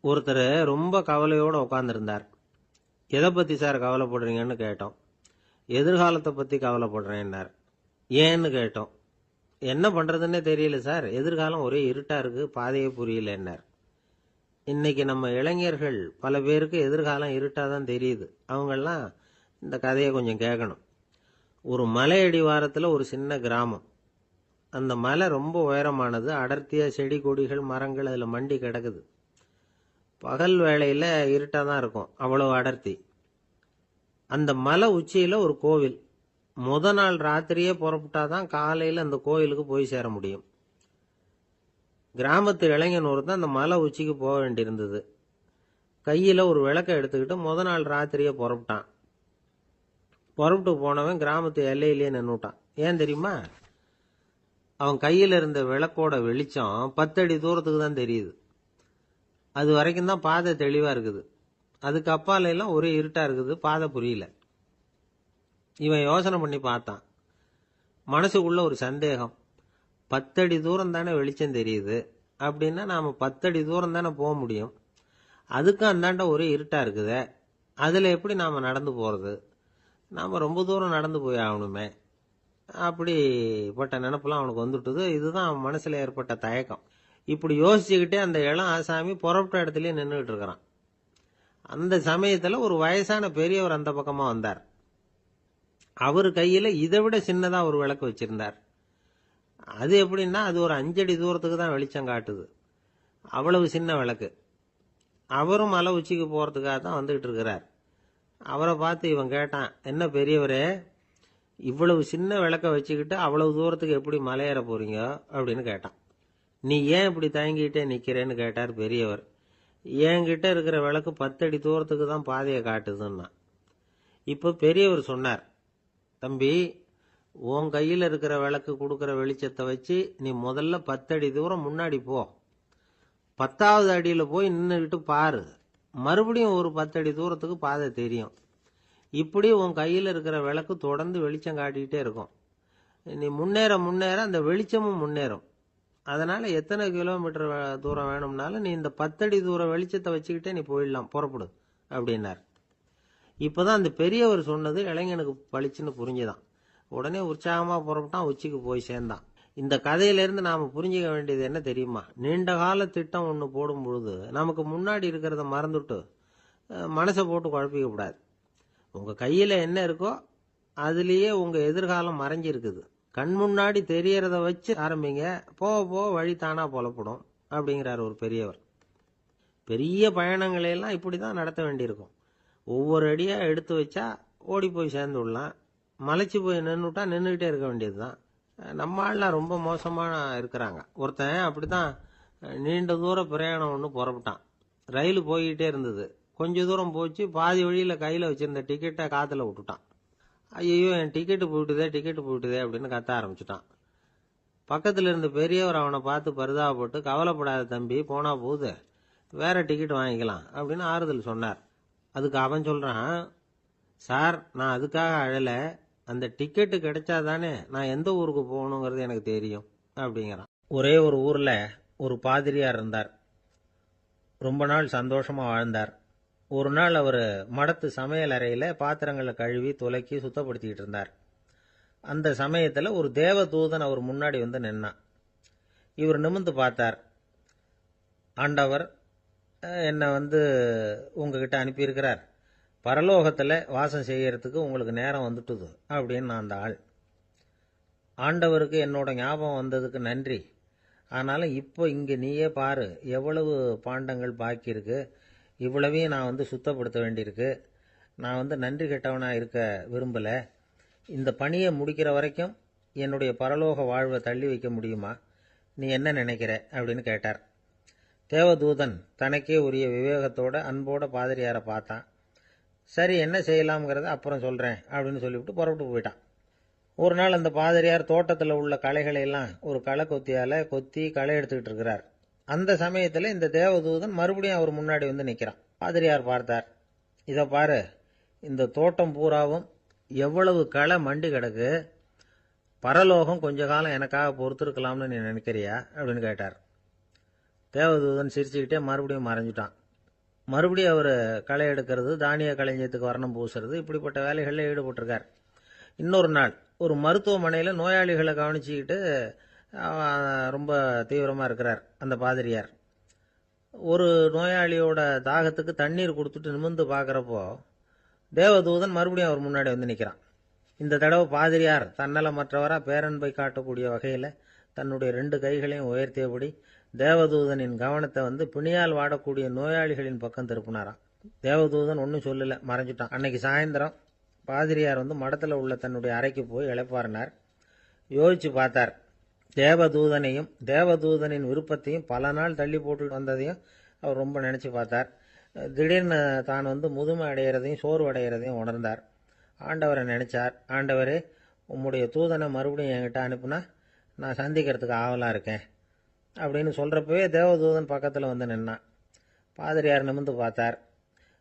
ஒருத்தர் ரொம்ப கவலையோடு உட்காந்துருந்தார். எதை பற்றி சார் கவலைப்படுறீங்கன்னு கேட்டோம். எதிர்காலத்தை பற்றி கவலைப்படுறேன்னார். ஏன்னு கேட்டோம். என்ன பண்ணுறதுன்னே தெரியல சார், எதிர்காலம் ஒரே இருட்டாக இருக்குது, பாதையே புரியலன்னார். இன்னைக்கு நம்ம இளைஞர்கள் பல பேருக்கு எதிர்காலம் இருட்டாக தான் தெரியுது. அவங்கெல்லாம் இந்த கதையை கொஞ்சம் கேட்கணும். ஒரு மலை அடிவாரத்தில் ஒரு சின்ன கிராமம். அந்த மலை ரொம்ப உயரமானது. அடர்த்தியாக செடி கொடிகள் மரங்கள் அதில் மண்டி கிடக்குது. பகல் வேளையில் இருட்டாக தான் இருக்கும், அவ்வளோ அடர்த்தி. அந்த மலை உச்சியில் ஒரு கோவில். முத நாள் ராத்திரியே புறப்பட்டாதான் காலையில் அந்த கோயிலுக்கு போய் சேர முடியும். கிராமத்து இளைஞன் ஒருத்தன் அந்த மலை உச்சிக்கு போக வேண்டியிருந்தது. கையில் ஒரு விளக்கை எடுத்துக்கிட்டு முத நாள் ராத்திரியே புறப்பட்டான். புறப்பட்டு போனவன் கிராமத்து எல்லையிலேயே நின்றுட்டான். ஏன் தெரியுமா? அவன் கையில் இருந்த விளக்கோட வெளிச்சம் 10 அடி தூரத்துக்கு தான் தெரியுது. அது வரைக்கும் தான் பாதை தெளிவாக இருக்குது. அதுக்கு அப்பால எல்லாம் ஒரே இருட்டாக இருக்குது, பாதை புரியல. இவன் யோசனை பண்ணி பார்த்தான். மனசுக்குள்ள ஒரு சந்தேகம். 10 அடி தூரம் தானே வெளிச்சம் தெரியுது, அப்படின்னா நாம் 10 அடி தூரம் தானே போக முடியும். அதுக்கும் அந்தாண்ட ஒரே இருட்டாக இருக்குதே, அதில் எப்படி நாம் நடந்து போகிறது? நாம் ரொம்ப தூரம் நடந்து போய் ஆகணுமே. அப்படிப்பட்ட நினப்பெல்லாம் அவனுக்கு வந்துட்டுது. இதுதான் அவன் மனசில் ஏற்பட்ட தயக்கம். இப்படி யோசிச்சுக்கிட்டே அந்த இளம் ஆசாமி புறப்பட்ட இடத்துலயே நின்றுட்டு இருக்கிறான். அந்த சமயத்தில் ஒரு வயசான பெரியவர் அந்த பக்கமாக வந்தார். அவர் கையில் இதை விட சின்னதாக ஒரு விளக்கு வச்சிருந்தார். அது எப்படின்னா, அது ஒரு 5 அடி தூரத்துக்கு தான் வெளிச்சம் காட்டுது. அவ்வளவு சின்ன விளக்கு. அவரும் மலை உச்சிக்கு போகிறதுக்காக தான் வந்துகிட்டு இருக்கிறார். அவரை பார்த்து இவன் கேட்டான், என்ன பெரியவரே, இவ்வளவு சின்ன விளக்க வச்சுக்கிட்டு அவ்வளவு தூரத்துக்கு எப்படி மலையேற போறீங்க அப்படின்னு கேட்டான். நீ ஏன் இப்படி தயங்கிட்டே நிக்கிறேன்னு கேட்டார் பெரியவர். என்கிட்ட இருக்கிற விளக்கு 10 அடி தூரத்துக்கு தான் பாதையை காட்டுதுன்னா. இப்போ பெரியவர் சொன்னார், தம்பி, உன் கையில் இருக்கிற விளக்கு கொடுக்குற வெளிச்சத்தை வச்சு நீ முதல்ல 10 அடி தூரம் முன்னாடி போ. 10வது அடியில் போய் நின்றுக்கிட்டு பாரு. மறுபடியும் ஒரு 10 அடி தூரத்துக்கு பாதை தெரியும். இப்படி உன் கையில் இருக்கிற விளக்கு தொடர்ந்து வெளிச்சம் காட்டிக்கிட்டே இருக்கும். நீ முன்னேற முன்னேற அந்த வெளிச்சமும் முன்னேறும். அதனால எத்தனை கிலோமீட்டர் தூரம் வேணும்னாலும் நீ இந்த 10 அடி தூரம் வெளிச்சத்தை வச்சுக்கிட்டே நீ போயிடலாம், புறப்படு அப்படின்னார். இப்போதான் அந்த பெரியவர் சொன்னது இளைஞனுக்கு பளிச்சுன்னு புரிஞ்சுதான். உடனே உற்சாகமாக புறப்பட்டான், உச்சிக்கு போய் சேர்ந்தான். இந்த கதையிலேருந்து நாம் புரிஞ்சிக்க வேண்டியது என்ன தெரியுமா? நீண்ட கால திட்டம் ஒன்று போடும் பொழுது நமக்கு முன்னாடி இருக்கிறத மறந்துட்டு மனசை போட்டு குழப்பிக்க கூடாது. உங்கள் கையில் என்ன இருக்கோ அதுலேயே உங்கள் எதிர்காலம் மறைஞ்சிருக்குது. கண் முன்னாடி தெரியறத வச்சு ஆரம்பிங்க, போக போக வழி தானா புலப்படும் அப்படிங்கிறார் ஒரு பெரியவர். பெரிய பயணங்களையெல்லாம் இப்படி தான் நடத்த வேண்டியிருக்கும். ஒவ்வொரு அடியாக எடுத்து வச்சா ஓடி போய் சேர்ந்து விடலாம். மலைச்சு போய் நின்றுட்டா நின்றுக்கிட்டே இருக்க வேண்டியது தான். நம்ம ஆள்லாம் ரொம்ப மோசமாக இருக்கிறாங்க. ஒருத்தன் அப்படி தான் நீண்ட தூர பிரயாணம் ஒன்று புறப்பட்டான். ரயில் போய்கிட்டே இருந்தது. கொஞ்சம் தூரம் போச்சு, பாதி வழியில் கையில் வச்சுருந்த டிக்கெட்டை காற்றுல விட்டுட்டான். ஐயோ, என் டிக்கெட்டு போயிட்டுதே அப்படின்னு கத்த ஆரம்பிச்சுட்டான். பக்கத்தில் இருந்த பெரியவர் அவனை பார்த்து பரிதாபப்பட்டு, கவலைப்படாத தம்பி, போனா போகுது, வேற டிக்கெட் வாங்கிக்கலாம் அப்படின்னு ஆறுதல் சொன்னார். அதுக்கு அவன் சொல்கிறான், சார், நான் அதுக்காக அழலை, அந்த டிக்கெட்டு கிடைச்சா தானே நான் எந்த ஊருக்கு போகணுங்கிறது எனக்கு தெரியும் அப்படிங்கிறான். ஒரே ஒரு ஊரில் ஒரு பாதிரியார் இருந்தார். ரொம்ப நாள் சந்தோஷமாக வாழ்ந்தார். ஒரு நாள் அவர் மடத்து சமையல் அறையில் பாத்திரங்களை கழுவி துலக்கி சுத்தப்படுத்திக்கிட்டு இருந்தார். அந்த சமயத்தில் ஒரு தேவதூதன் அவர் முன்னாடி வந்து நின்னான். இவர் நிமிர்ந்து பார்த்தார். ஆண்டவர் என்னை உங்ககிட்ட அனுப்பியிருக்கிறார். பரலோகத்தில் வாசம் செய்யறதுக்கு உங்களுக்கு நேரம் வந்துட்டுது அப்படின்னு நான் அந்த ஆள். ஆண்டவருக்கு என்னோட ஞாபகம் வந்ததுக்கு நன்றி. ஆனாலும் இப்போ இங்கே நீயே பாரு, எவ்வளவு பாண்டங்கள் பாக்கி இருக்கு. இவ்வளவையும் நான் சுத்தப்படுத்த வேண்டியிருக்கு. நான் நன்றி கெட்டவனாக இருக்க விரும்பலை. இந்த பணியை முடிக்கிற வரைக்கும் என்னுடைய பரலோக வாழ்வை தள்ளி வைக்க முடியுமா? நீ என்ன நினைக்கிற அப்படின்னு கேட்டார். தேவதூதன் தனக்கே உரிய விவேகத்தோட அன்போட பாதிரியாரை பார்த்தான். சரி, என்ன செய்யலாம்ங்கிறத அப்புறம் சொல்கிறேன் அப்படின்னு சொல்லிவிட்டு புறப்பட்டு போயிட்டான். ஒரு நாள் அந்த பாதிரியார் தோட்டத்தில் உள்ள களைகளை எல்லாம் ஒரு களை கொத்தியால் கொத்தி களை எடுத்துக்கிட்டு இருக்கிறார். அந்த சமயத்தில் இந்த தேவதூதன் மறுபடியும் அவர் முன்னாடி நிற்கிறான். பாதிரியார் பார்த்தார். இதை பாரு, இந்த தோட்டம் பூராவும் எவ்வளவு களை மண்டி கிடக்கு. பரலோகம் கொஞ்ச காலம் எனக்காக பொறுத்திருக்கலாம்னு நீ நினைக்கிறியா அப்படின்னு கேட்டார். தேவதூதன் சிரிச்சுக்கிட்டே மறுபடியும் மறைஞ்சிட்டான். மறுபடியும் அவர் களை எடுக்கிறது, தானிய களஞ்சியத்துக்கு வர்ணம் பூசுறது, இப்படிப்பட்ட வேலைகளில் ஈடுபட்டிருக்கார். இன்னொரு நாள் ஒரு மருத்துவமனையில் நோயாளிகளை கவனிச்சுக்கிட்டு ரொம்ப தீவிரமாக இருக்கிறார் அந்த பாதிரியார். ஒரு நோயாளியோட தாகத்துக்கு தண்ணீர் கொடுத்துட்டு நிமிர்ந்து பார்க்குறப்போ தேவதூதன் மறுபடியும் அவர் முன்னாடி வந்து நிற்கிறான். இந்த தடவை பாதிரியார் தன்னலமற்றவராக பேரன்பை காட்டக்கூடிய வகையில் தன்னுடைய 2 கைகளையும் உயர்த்தியபடி தேவதூதனின் கவனத்தை பிணியால் வாடக்கூடிய நோயாளிகளின் பக்கம் திருப்பினாராம். தேவதூதன் ஒன்றும் சொல்லலை, மறைஞ்சிட்டான். அன்னைக்கு சாயந்தரம் பாதிரியார் மடத்தில் உள்ள தன்னுடைய அறைக்கு போய் இளைப்பாறினார். யோசிச்சு பார்த்தார். தேவதூதனையும் தேவதூதனின் விருப்பத்தையும் பல நாள் தள்ளி போட்டு வந்ததையும் அவர் ரொம்ப நினச்சி பார்த்தார். திடீர்னு தான் முதுமை அடைகிறதையும் சோர்வு அடைகிறதையும் உணர்ந்தார். ஆண்டவரை நினைச்சார். ஆண்டவரே, உம்முடைய தூதனை மறுபடியும் என்கிட்ட அனுப்புனா நான் சந்திக்கிறதுக்கு ஆவலாக இருக்கேன் அப்படின்னு சொல்கிறப்பவே தேவதூதன் பக்கத்தில் நின்னான். பாதிரியார் நிமிர்ந்து பார்த்தார்.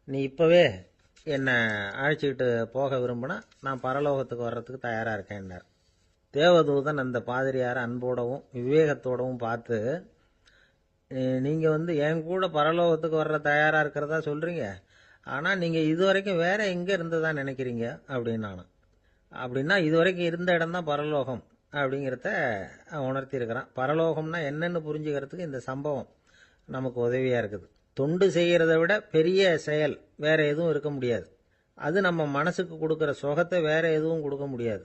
நீ இப்போவே என்னை அழைச்சிக்கிட்டு போக விரும்பினா நான் பரலோகத்துக்கு வர்றதுக்கு தயாராக இருக்கேன்னார். தேவதூதன் அந்த பாதிரியாரை அன்போடவும் விவேகத்தோடவும் பார்த்து, நீங்கள் என் கூட பரலோகத்துக்கு வர்ற தயாராக இருக்கிறதா சொல்கிறீங்க, ஆனால் நீங்கள் இதுவரைக்கும் வேற எங்கே இருந்ததா நினைக்கிறீங்க அப்படின்னானு. அப்படின்னா இதுவரைக்கும் இருந்த இடம் தான் பரலோகம் அப்படிங்கிறத உணர்த்தியிருக்கிறான். பரலோகம்னா என்னென்னு புரிஞ்சுக்கிறதுக்கு இந்த சம்பவம் நமக்கு உதவியாக இருக்குது. தொண்டு செய்கிறத விட பெரிய செயல் வேற எதுவும் இருக்க முடியாது. அது நம்ம மனசுக்கு கொடுக்குற சுகத்தை வேற எதுவும் கொடுக்க முடியாது.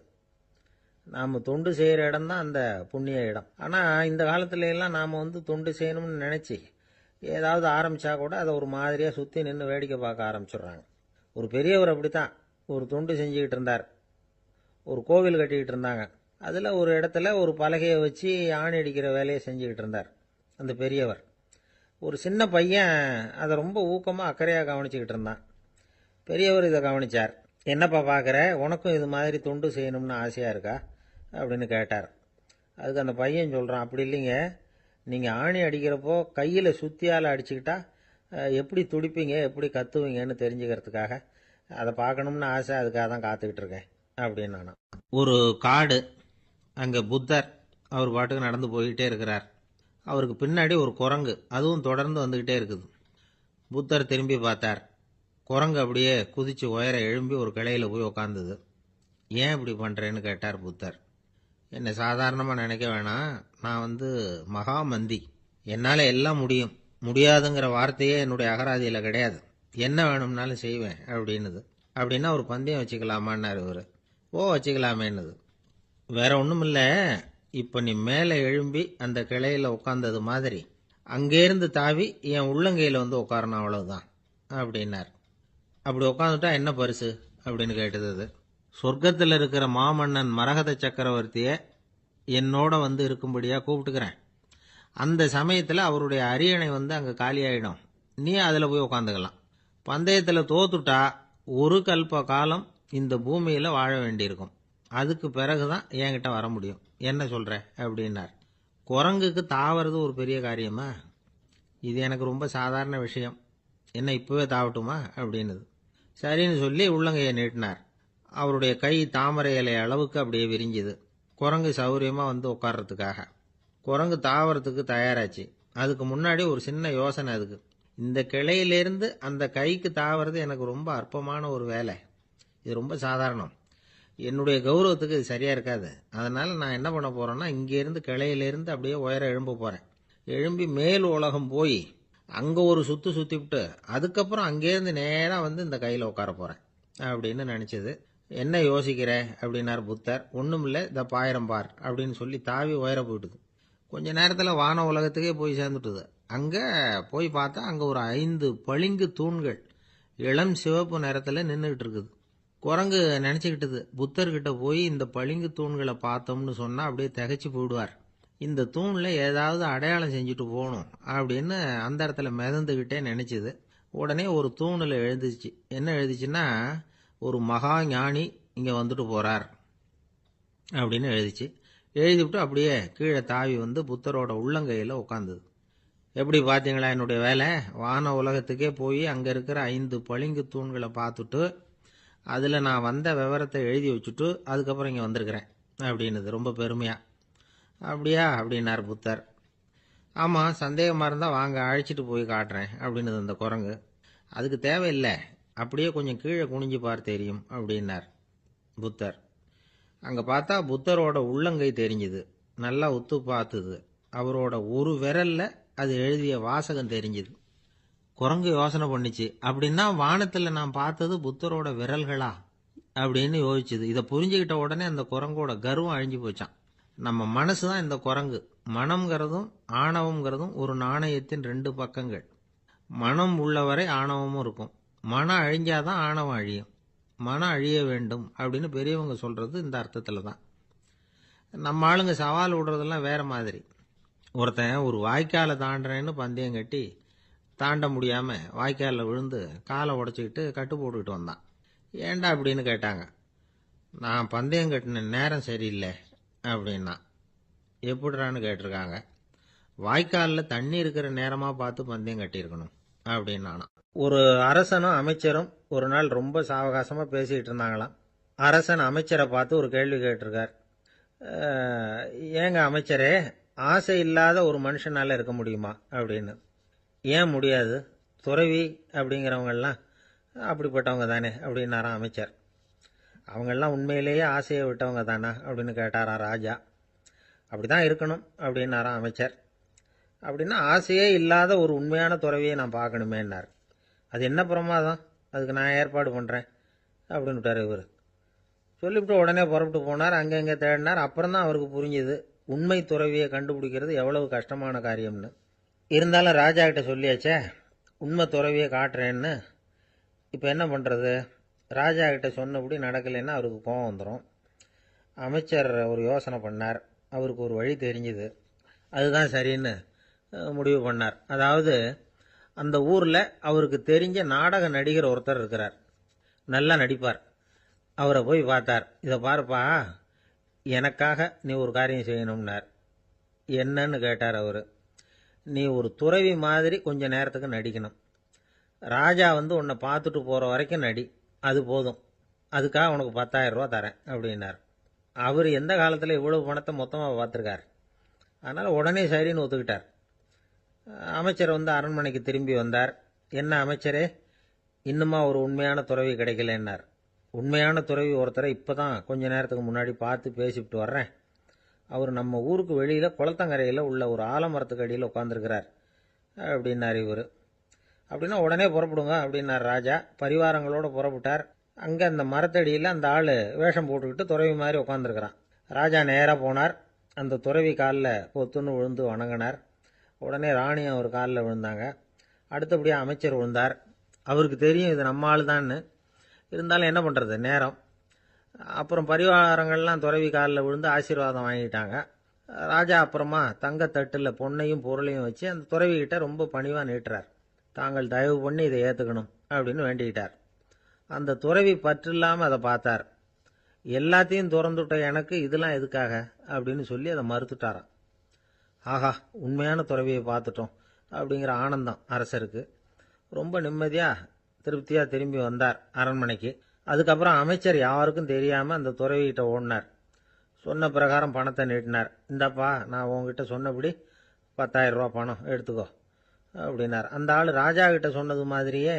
நாம் தொண்டு செய்கிற இடம் தான் அந்த புண்ணிய இடம். ஆனால் இந்த காலத்துல எல்லாம் நாம் தொண்டு செய்யணும்னு நினச்சி ஏதாவது ஆரம்பித்தா கூட அதை ஒரு மாதிரியாக சுற்றி நின்று வேடிக்கை பார்க்க ஆரம்பிச்சிடுறாங்க. ஒரு பெரியவர் அப்படித்தான் ஒரு தொண்டு செஞ்சுக்கிட்டு இருந்தார். ஒரு கோவில் கட்டிக்கிட்டு இருந்தாங்க. அதில் ஒரு இடத்துல ஒரு பலகையை வச்சு ஆணி அடிக்கிற வேலையை செஞ்சுக்கிட்டு இருந்தார் அந்த பெரியவர். ஒரு சின்ன பையன் அதை ரொம்ப ஊக்கமாக அக்கறையாக கவனிச்சுக்கிட்டு இருந்தான். பெரியவர் இதை கவனித்தார். என்னப்பா பார்க்குற, உனக்கும் இது மாதிரி தொண்டு செய்யணும்னு ஆசையாக இருக்கா அப்படின்னு கேட்டார். அதுக்கு அந்த பையன் சொல்கிறான், அப்படி இல்லைங்க, நீங்கள் ஆணி அடிக்கிறப்போ கையில் சுத்தியால் அடிச்சுக்கிட்டா எப்படி துடிப்பீங்க, எப்படி கத்துவீங்கன்னு தெரிஞ்சுக்கிறதுக்காக அதை பார்க்கணும்னு ஆசை, அதுக்காக தான் காத்துக்கிட்டு இருக்கேன் அப்படின்னு நானும். ஒரு காடு, அங்கே புத்தர் அவர் பாட்டுக்கு நடந்து போய்கிட்டே இருக்கிறார். அவருக்கு பின்னாடி ஒரு குரங்கு, அதுவும் தொடர்ந்து வந்துக்கிட்டே இருக்குது. புத்தர் திரும்பி பார்த்தார். குரங்கு அப்படியே குதிச்சு உயர எழும்பி ஒரு கிளையில் போய் உக்காந்துது. ஏன் இப்படி பண்ணுறேன்னு கேட்டார் புத்தர். என்னை சாதாரணமாக நினைக்க வேணாம், நான் மகாமந்தி, என்னால் எல்லாம் முடியும், முடியாதுங்கிற வார்த்தையே என்னுடைய அகராதியில் கிடையாது, என்ன வேணும்னாலும் செய்வேன் அப்படின்னுது. அப்படின்னா ஒரு பந்தயம் வச்சுக்கலாமான்னாரு இவர். ஓ வச்சுக்கலாமேன்னுது. வேற ஒன்றும் இல்லை, இப்போ நீ மேலே எழும்பி அந்த கிளையில் உட்காந்தது மாதிரி அங்கேருந்து தாவி என் உள்ளங்கையில் உட்காரணும், அவ்வளவுதான் அப்படின்னார். அப்படி உட்காந்துட்டா என்ன பரிசு அப்படின்னு கேட்டது அது. சொர்க்கத்தில் இருக்கிற மாமன்னன் மரகத சக்கரவர்த்தியை என்னோட இருக்கும்படியாக கூப்பிட்டுக்கிறேன். அந்த சமயத்தில் அவருடைய அரியணை அங்கே காலியாயிடும், நீ அதில் போய் உட்காந்துக்கலாம். பந்தயத்தில் தோத்துட்டா ஒரு கல்ப காலம் இந்த பூமியில் வாழ வேண்டியிருக்கும், அதுக்கு பிறகுதான் என்கிட்ட வர முடியும், என்ன சொல்கிற அப்படின்னார். குரங்குக்கு தாவறது ஒரு பெரிய காரியமா, இது எனக்கு ரொம்ப சாதாரண விஷயம், என்ன இப்போவே தாவட்டுமா அப்படின்னுது. சரின்னு சொல்லி உள்ளங்கையை நீட்டினார். அவருடைய கை தாமரை இலை அளவுக்கு அப்படியே விரிஞ்சுது, குரங்கு சௌரியமாக உட்கார்றதுக்காக. குரங்கு தாவறதுக்கு தயாராச்சு. அதுக்கு முன்னாடி ஒரு சின்ன யோசனை அதுக்கு. இந்த கிளையிலேருந்து அந்த கைக்கு தாவறது எனக்கு ரொம்ப அற்பமான ஒரு வேலை, இது ரொம்ப சாதாரணம், என்னுடைய கௌரவத்துக்கு இது சரியாக இருக்காது. அதனால் நான் என்ன பண்ண போகிறேன்னா, இங்கேருந்து கிளையிலேருந்து அப்படியே உயர எழும்ப போகிறேன். எழும்பி மேல் உலகம் போய் அங்கே ஒரு சுற்றிவிட்டு அதுக்கப்புறம் அங்கேருந்து நேராக இந்த கையில் உட்கார போகிறேன் அப்படின்னு நினச்சிது. என்ன யோசிக்கிற அப்படின்னார் புத்தர். ஒன்றும் இல்லை, இந்த பாயிரம் பார் அப்படின்னு சொல்லி தாவி உயர போயிட்டுது. கொஞ்ச நேரத்தில் வான உலகத்துக்கே போய் சேர்ந்துட்டுது. அங்கே போய் பார்த்தா அங்கே ஒரு 5 பளிங்கு தூண்கள் இளம் சிவப்பு நிறத்தில் நின்றுக்கிட்டு இருக்குது. குரங்கு நினச்சிக்கிட்டது, புத்தர்கிட்ட போய் இந்த பளிங்கு தூண்களை பார்த்தோம்னு சொன்னால் அப்படியே திகைச்சு போயிடுவார், இந்த தூணில் ஏதாவது அடையாளம் செஞ்சுட்டு போகணும் அப்படின்னு அந்த இடத்துல மிதந்துக்கிட்டே நினச்சிது. உடனே ஒரு தூணில் எழுதிச்சு. என்ன எழுதிச்சுன்னா, ஒரு மகா ஞானி இங்கே வந்துட்டு போகிறார் அப்படின்னு எழுதிச்சு. எழுதிவிட்டு அப்படியே கீழே தாவி புத்தரோட உள்ளங்கையில் உட்காந்துது. எப்படி பார்த்தீங்களா என்னுடைய வேலை, வான உலகத்துக்கே போய் அங்கே இருக்கிற 5 பளிங்கு தூண்களை பார்த்துட்டு அதில் நான் வந்த விவரத்தை எழுதி வச்சுட்டு அதுக்கப்புறம் இங்கே வந்திருக்கிறேன் அப்படின்னுது ரொம்ப பெருமையாக. அப்படியா அப்படின்னார் புத்தர். ஆமாம், சந்தேகமாக இருந்தால் வாங்க அழைச்சிட்டு போய் காட்டுறேன் அப்படின்னுது அந்த குரங்கு. அதுக்கு தேவையில்லை, அப்படியே கொஞ்சம் கீழே குனிஞ்சு பார் தெரியும் அப்படின்னார் புத்தர். அங்கே பார்த்தா புத்தரோட உள்ளங்கை தெரிஞ்சுது. நல்லா உத்து பார்த்துது. அவரோட ஒரு விரல்ல அது எழுதிய வாசகம் தெரிஞ்சுது. குரங்கு யோசனை பண்ணிச்சு, அப்படின்னா வானத்தில் நான் பார்த்தது புத்தரோட விரல்களா அப்படின்னு யோசிச்சுது. இதை புரிஞ்சுக்கிட்ட உடனே அந்த குரங்கோட கர்வம் அழிஞ்சு போச்சான். நம்ம மனசு தான் இந்த குரங்கு. மனம்ங்கிறதும் ஆணவம்ங்கிறதும் ஒரு நாணயத்தின் ரெண்டு பக்கங்கள். மனம் உள்ளவரை ஆணவமும் இருக்கும். மனம் அழிஞ்சாதான் ஆணவம் அழியும். மனம் அழிய வேண்டும் அப்படின்னு பெரியவங்க சொல்றது இந்த அர்த்தத்தில் தான். நம்ம ஆளுங்க சவால் விடுறதெல்லாம் வேற மாதிரி. ஒருத்தன் ஒரு வாய்க்காலை தாண்டுறேன்னு பந்தயம் கட்டி தாண்ட முடியாம வாய்க்காலில் விழுந்து காலை உடச்சிக்கிட்டு கட்டு போட்டுக்கிட்டு வந்தான். ஏண்டா அப்படின்னு கேட்டாங்க. நான் பந்தயம் கட்டின நேரம் சரியில்லை அப்படின்னா. எப்படிறான்னு கேட்டிருக்காங்க. வாய்க்காலில் தண்ணி இருக்கிற நேரமாக பார்த்து பந்தயம் கட்டியிருக்கணும் அப்படின்னானா. ஒரு அரசனும் அமைச்சரும் ஒரு நாள் ரொம்ப சாவகாசமாக பேசிக்கிட்டு இருந்தாங்களாம். அரசன் அமைச்சரை பார்த்து ஒரு கேள்வி கேட்டிருக்கார். ஏங்க அமைச்சரே, ஆசை இல்லாத ஒரு மனுஷனால இருக்க முடியுமா அப்படின்னு. ஏன் முடியாது, துறவி அப்படிங்கிறவங்கெல்லாம் அப்படிப்பட்டவங்க தானே அப்படின்னாராம் அமைச்சர். அவங்கெல்லாம் உண்மையிலேயே ஆசையை விட்டவங்க தானா அப்படின்னு கேட்டாராம் ராஜா. அப்படிதான் இருக்கணும் அப்படின்னாராம் அமைச்சர். அப்படின்னா ஆசையே இல்லாத ஒரு உண்மையான துறவியை நான் பார்க்கணுமேன்னார். அது என்ன பிரமாதம், அதுக்கு நான் ஏற்பாடு பண்ணுறேன் அப்படின்னு விட்டார் இவர். சொல்லிவிட்டு உடனே புறப்பட்டு போனார். அங்கங்கே தேடினார். அப்புறம் தான் அவருக்கு புரிஞ்சுது உண்மை துறவியை கண்டுபிடிக்கிறது எவ்வளவு கஷ்டமான காரியம்னு. இருந்தாலும் ராஜா கிட்ட சொல்லியாச்சே, உண்மை துறவியை காட்டுறேன்னு. இப்போ என்ன பண்ணுறது? ராஜா கிட்ட சொன்னபடி நடக்கலைன்னா அவருக்கு கோபம் வந்துடும். அமைச்சர் ஒரு யோசனை பண்ணார். அவருக்கு ஒரு வழி தெரிஞ்சுது. அதுதான் சரின்னு முடிவு பண்ணார். அதாவது அந்த ஊரில் அவருக்கு தெரிஞ்ச நாடக நடிகர் ஒருத்தர் இருக்கிறார். நல்லா நடிப்பார். அவரை போய் பார்த்தார். இதை பாருப்பா, எனக்காக நீ ஒரு காரியம் செய்யணும்னார். என்னன்னு கேட்டார் அவர். நீ ஒரு துறவி மாதிரி கொஞ்ச நேரத்துக்கு நடிக்கணும். ராஜா உன்னை பார்த்துட்டு போகிற வரைக்கும் நடி, அது போதும். அதுக்காக உனக்கு 10,000 ரூபா தரேன் அப்படின்னார். அவர் எந்த காலத்தில் இவ்வளவு பணத்தை மொத்தமாக பார்த்துருக்கார். அதனால் உடனே சரின்னு ஒத்துக்கிட்டார். அமைச்சர் அரண்மனைக்கு திரும்பி வந்தார். என்ன அமைச்சரே, இன்னுமா ஒரு உண்மையான துறவி கிடைக்கலன்னார். உண்மையான துறவி ஒருத்தரை இப்போ தான் கொஞ்ச நேரத்துக்கு முன்னாடி பார்த்து பேசிவிட்டு வர்றேன். அவர் நம்ம ஊருக்கு வெளியில் குளத்தங்கரையில் உள்ள ஒரு ஆலமரத்துக்கு அடியில் உட்காந்துருக்கிறார் அப்படின்னார் இவர். அப்படின்னா உடனே புறப்படுங்க அப்படின்னார் ராஜா. பரிவாரங்களோடு புறப்பட்டார். அங்கே அந்த மரத்தடியில் அந்த ஆள் வேஷம் போட்டுக்கிட்டு துறவி மாதிரி உட்காந்துருக்கிறான். ராஜா நேராக போனார். அந்த துறவி காலில் பொத்துன்னு விழுந்து வணங்கினார். உடனே ராணியும் அவர் காலில் விழுந்தாங்க. அடுத்தபடியாக அமைச்சர் விழுந்தார். அவருக்கு தெரியும் இது நம்ம ஆள் தான்னு. இருந்தாலும் என்ன பண்ணுறது, நேரம். அப்புறம் பரிவாரங்கள்லாம் துறவி காலில் விழுந்து ஆசீர்வாதம் வாங்கிட்டாங்க. ராஜா அப்புறமா தங்கத்தட்டில் பொன்னையும் பொருளையும் வச்சு அந்த துறவிகிட்ட ரொம்ப பணிவாக நீட்டுறார். தாங்கள் தயவு பண்ணி இதை ஏற்றுக்கணும் அப்படின்னு வேண்டிக்கிட்டார். அந்த துறவி பற்று இல்லாமல் அதை பார்த்தார். எல்லாத்தையும் திறந்துவிட்ட எனக்கு இதெல்லாம் எதுக்காக அப்படின்னு சொல்லி அதை மறுத்துட்டாராம். ஆஹா, உண்மையான துறவியை பார்த்துட்டோம் அப்படிங்கிற ஆனந்தம் அரசருக்கு. ரொம்ப நிம்மதியாக திருப்தியாக திரும்பி வந்தார் அரண்மனைக்கு. அதுக்கப்புறம் அமைச்சர் யாருக்கும் தெரியாமல் அந்த துறவிகிட்ட ஓடினார். சொன்ன பிரகாரம் பணத்தை நீட்டினார். இந்தப்பா, நான் உங்ககிட்ட சொன்னபடி 10,000 ரூபா பணம் எடுத்துக்கோ அப்படின்னார். அந்த ஆள் ராஜா கிட்ட சொன்னது மாதிரியே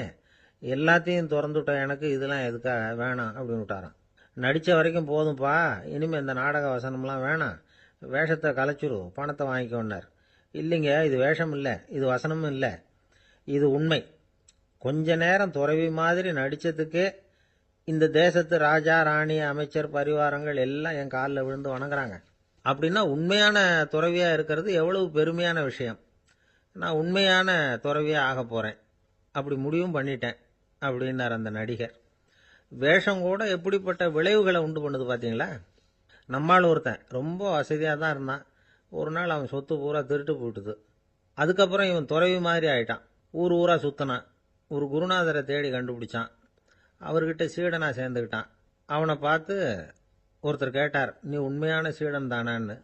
எல்லாத்தையும் திறந்துவிட்ட எனக்கு இதெல்லாம் எதுக்காக வேணாம் அப்படின்னு விட்டாராம். நடித்த வரைக்கும் போதும்ப்பா, இனிமேல் இந்த நாடக வசனம்லாம் வேணாம், வேஷத்தை கலைச்சிரு, பணத்தை வாங்கிக்கோன்னார். இல்லைங்க, இது வேஷம் இல்லை, இது வசனமும் இல்லை, இது உண்மை. கொஞ்ச நேரம் துறவி மாதிரி நடித்ததுக்கே இந்த தேசத்து ராஜா, ராணி, அமைச்சர், பரிவாரங்கள் எல்லாம் என் காலில் விழுந்து வணங்குறாங்க. அப்படின்னா உண்மையான துறவியாக இருக்கிறது எவ்வளவு பெருமையான விஷயம். நான் உண்மையான துறவியாக ஆக போகிறேன், அப்படி முடிவும் பண்ணிட்டேன் அப்படின்னார் அந்த நடிகர். வேஷம் கூட எப்படிப்பட்ட விளைவுகளை உண்டு பண்ணுது பார்த்தீங்களா. நம்மால் ஒருத்தன் ரொம்ப வசதியாக தான் இருந்தான். ஒரு நாள் அவன் சொத்து பூரா திருட்டு போயிட்டுது. அதுக்கப்புறம் இவன் துறவி மாதிரி ஆயிட்டான். ஊர் ஊராக சுற்றினான். ஒரு குருநாதரை தேடி கண்டுபிடிச்சான். அவர்கிட்ட சீடனாக சேர்ந்துக்கிட்டான். அவனை பார்த்து ஒருத்தர் கேட்டார், நீ உண்மையான சீடன் தானான்னு.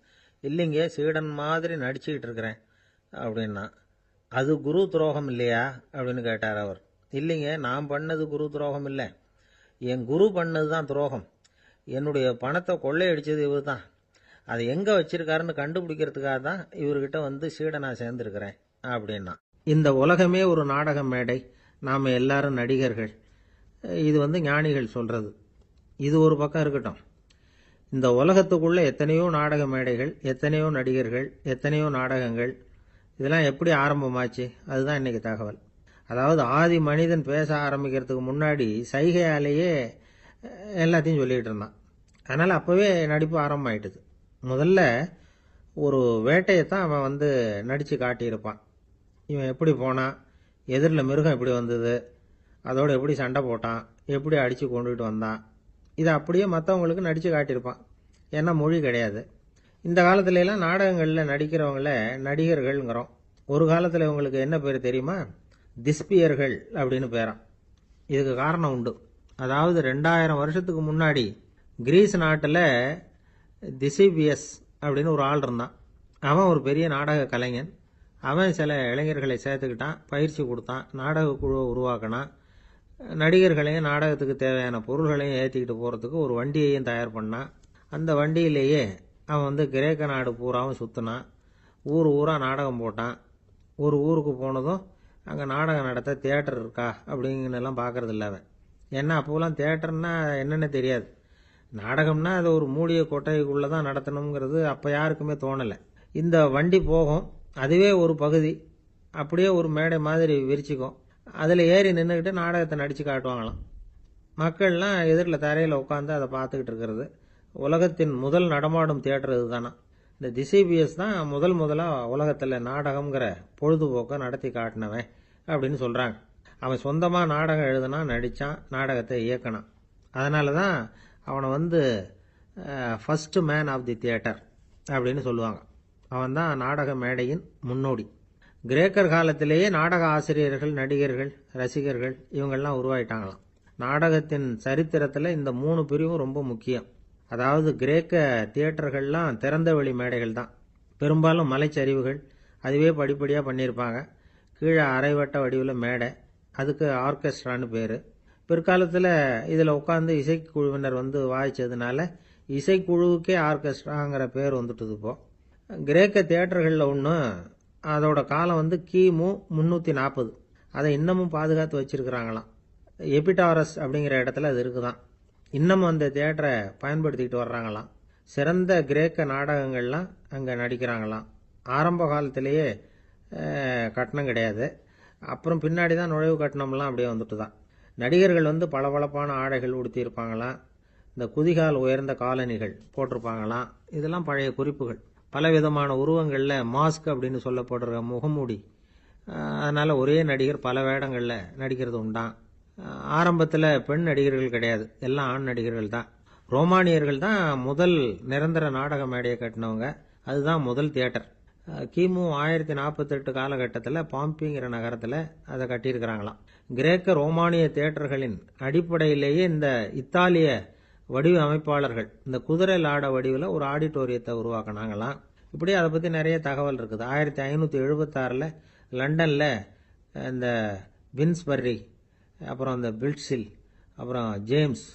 இல்லைங்க, சீடன் மாதிரி நடிச்சுக்கிட்டு இருக்கிறேன் அப்படின்னா. அது குரு துரோகம் இல்லையா அப்படின்னு கேட்டார் அவர். இல்லைங்க, நான் பண்ணது குரு துரோகம் இல்லை, என் குரு பண்ணது தான் துரோகம். என்னுடைய பணத்தை கொள்ளையடிச்சது இவர் தான். அதை எங்கே வச்சிருக்காருன்னு கண்டுபிடிக்கிறதுக்காக தான் இவர்கிட்ட சீடனாக சேர்ந்துருக்கிறேன் அப்படின்னா. இந்த உலகமே ஒரு நாடக மேடை. நாம் எல்லாரும் நடிகர்கள். இது ஞானிகள் சொல்கிறது. இது ஒரு பக்கம் இருக்கட்டும். இந்த உலகத்துக்குள்ளே எத்தனையோ நாடக மேடைகள், எத்தனையோ நடிகர்கள், எத்தனையோ நாடகங்கள், இதெல்லாம் எப்படி ஆரம்பமாச்சு? அதுதான் இன்றைக்கி தகவல். அதாவது ஆதி மனிதன் பேச ஆரம்பிக்கிறதுக்கு முன்னாடி சைகையாலேயே எல்லாத்தையும் சொல்லிகிட்டு இருந்தான். அதனால் அப்போவே நடிப்பு ஆரம்பமாயிட்டுது. முதல்ல ஒரு வேட்டையைத்தான் அவன் நடித்து காட்டியிருப்பான். இவன் எப்படி போனான், எதிரில் மிருகம் எப்படி வந்தது, அதோடு எப்படி சண்டை போட்டான், எப்படி அடித்து கொண்டுகிட்டு வந்தான், இதை அப்படியே மற்றவங்களுக்கு நடித்து காட்டியிருப்பான். ஏன்னா மொழி கிடையாது. இந்த காலத்துலலாம் நாடகங்களில் நடிக்கிறவங்கள நடிகர்கள்ங்கிறோம். ஒரு காலத்தில் இவங்களுக்கு என்ன பேர் தெரியுமா? திஸ்பியர்கள் அப்படின்னு பேரான். இதுக்கு காரணம் உண்டு. அதாவது 2000 வருஷத்துக்கு முன்னாடி கிரீஸ் நாட்டில் திசிபியஸ் அப்படின்னு ஒரு ஆள் இருந்தான். அவன் ஒரு பெரிய நாடக கலைஞன். அவன் சில இளைஞர்களை சேர்த்துக்கிட்டான், பயிற்சி கொடுத்தான், நாடக குழுவை உருவாக்கினான். நடிகர்களையும் நாடகத்துக்கு தேவையான பொருள்களையும் ஏற்றிக்கிட்டு போகிறதுக்கு ஒரு வண்டியையும் தயார் பண்ணான். அந்த வண்டியிலேயே அவன் கிரேக்க நாடு பூராவும் சுற்றினான். ஊர் ஊராக நாடகம் போட்டான். ஒரு ஊருக்கு போனதும் அங்கே நாடகம் நடத்த தியேட்டர் இருக்கா அப்படிங்கலாம் பார்க்கறது இல்லை அவன். ஏன்னா அப்போலாம் தியேட்டர்னா என்னென்ன தெரியாது. நாடகம்னா அது ஒரு மூடிய கொட்டைக்குள்ளே தான் நடத்தணுங்கிறது அப்போ யாருக்குமே தோணலை. இந்த வண்டி போகும், அதுவே ஒரு பகுதி அப்படியே ஒரு மேடை மாதிரி விரிச்சிக்கும். அதில் ஏறி நின்றுக்கிட்டு நாடகத்தை நடித்து காட்டுவாங்களாம். மக்கள்லாம் எதிரில் தரையில் உட்காந்து அதை பார்த்துக்கிட்டு இருக்கிறது. உலகத்தின் முதல் நடமாடும் தியேட்டர் இதுதானா. இந்த திசிபிஎஸ் தான் முதலாக உலகத்தில் நாடகம்ங்கிற பொழுதுபோக்கை நடத்தி காட்டினவன் அப்படின்னு சொல்கிறாங்க. அவன் சொந்தமாக நாடகம் எழுதுனான், நடித்தான், நாடகத்தை இயக்கினான். அதனால தான் அவனை first man of the theatre அப்படின்னு சொல்லுவாங்க. அவன் தான் நாடக மேடையின் முன்னோடி. கிரேக்கர் காலத்திலேயே நாடக ஆசிரியர்கள், நடிகர்கள், ரசிகர்கள் இவங்கெல்லாம் உருவாயிட்டாங்களாம். நாடகத்தின் சரித்திரத்தில் இந்த 3 பிரிவும் ரொம்ப முக்கியம். அதாவது கிரேக்க தியேட்டர்கள்லாம் திறந்த வெளி மேடைகள் தான். பெரும்பாலும் மலைச்சரிவுகள், அதுவே படிப்படியாக பண்ணியிருப்பாங்க. கீழே அரைவட்ட வடிவில் மேடை, அதுக்கு ஆர்கெஸ்ட்ரான்னு பேர். பிற்காலத்தில் இதில் உட்காந்து இசைக்குழுவினர் வாய்ச்சதுனால இசைக்குழுவுக்கே ஆர்கெஸ்ட்ராங்கிற பேர் வந்துட்டுது. இப்போ கிரேக்க தியேட்டர்களில் ஒன்று, அதோட காலம் கிமு 340. அதை இன்னமும் பாதுகாத்து வச்சிருக்கிறாங்களாம். எபிடாரஸ் அப்படிங்கிற இடத்துல அது இருக்குதான். இன்னமும் அந்த தியேட்டரை பயன்படுத்திக்கிட்டு வர்றாங்களாம். சிறந்த கிரேக்க நாடகங்கள்லாம் அங்கே நடிக்கிறாங்களாம். ஆரம்ப காலத்திலேயே கட்டணம் கிடையாது. அப்புறம் பின்னாடி தான் நுழைவு கட்டணம்லாம் அப்படியே வந்துட்டு தான். நடிகர்கள் பளபளப்பான ஆடைகள் உடுத்தியிருப்பாங்களாம். இந்த குதிகால் உயர்ந்த காலணிகள் போட்டிருப்பாங்களாம். இதெல்லாம் பழைய குறிப்புகள். பலவிதமான உருவங்களில் மாஸ்க் அப்படின்னு சொல்லப்படுற முகமூடி. அதனால் ஒரே நடிகர் பல வேடங்களில் நடிக்கிறது உண்டான். ஆரம்பத்தில் பெண் நடிகர்கள் கிடையாது, எல்லாம் ஆண் நடிகர்கள் தான். ரோமானியர்கள் தான் முதல் நிரந்தர நாடக மேடையை கட்டினவங்க. அதுதான் முதல் தியேட்டர். கிமு 1048 காலகட்டத்தில் பாம்பிங்கிற நகரத்தில் அதை கட்டியிருக்கிறாங்களாம். கிரேக்க ரோமானிய தியேட்டர்களின் அடிப்படையிலேயே இந்த இத்தாலிய வடிவ அமைப்பாளர்கள் இந்த குதிரை லாட வடிவில் ஒரு ஆடிட்டோரியத்தை உருவாக்கினாங்களாம். இப்படி அதை பற்றி நிறைய தகவல் இருக்குது. 1576 லண்டனில் இந்த வின்ஸ்பர்ரி, அப்புறம் இந்த பில்ட்ஸில், அப்புறம் ஜேம்ஸ்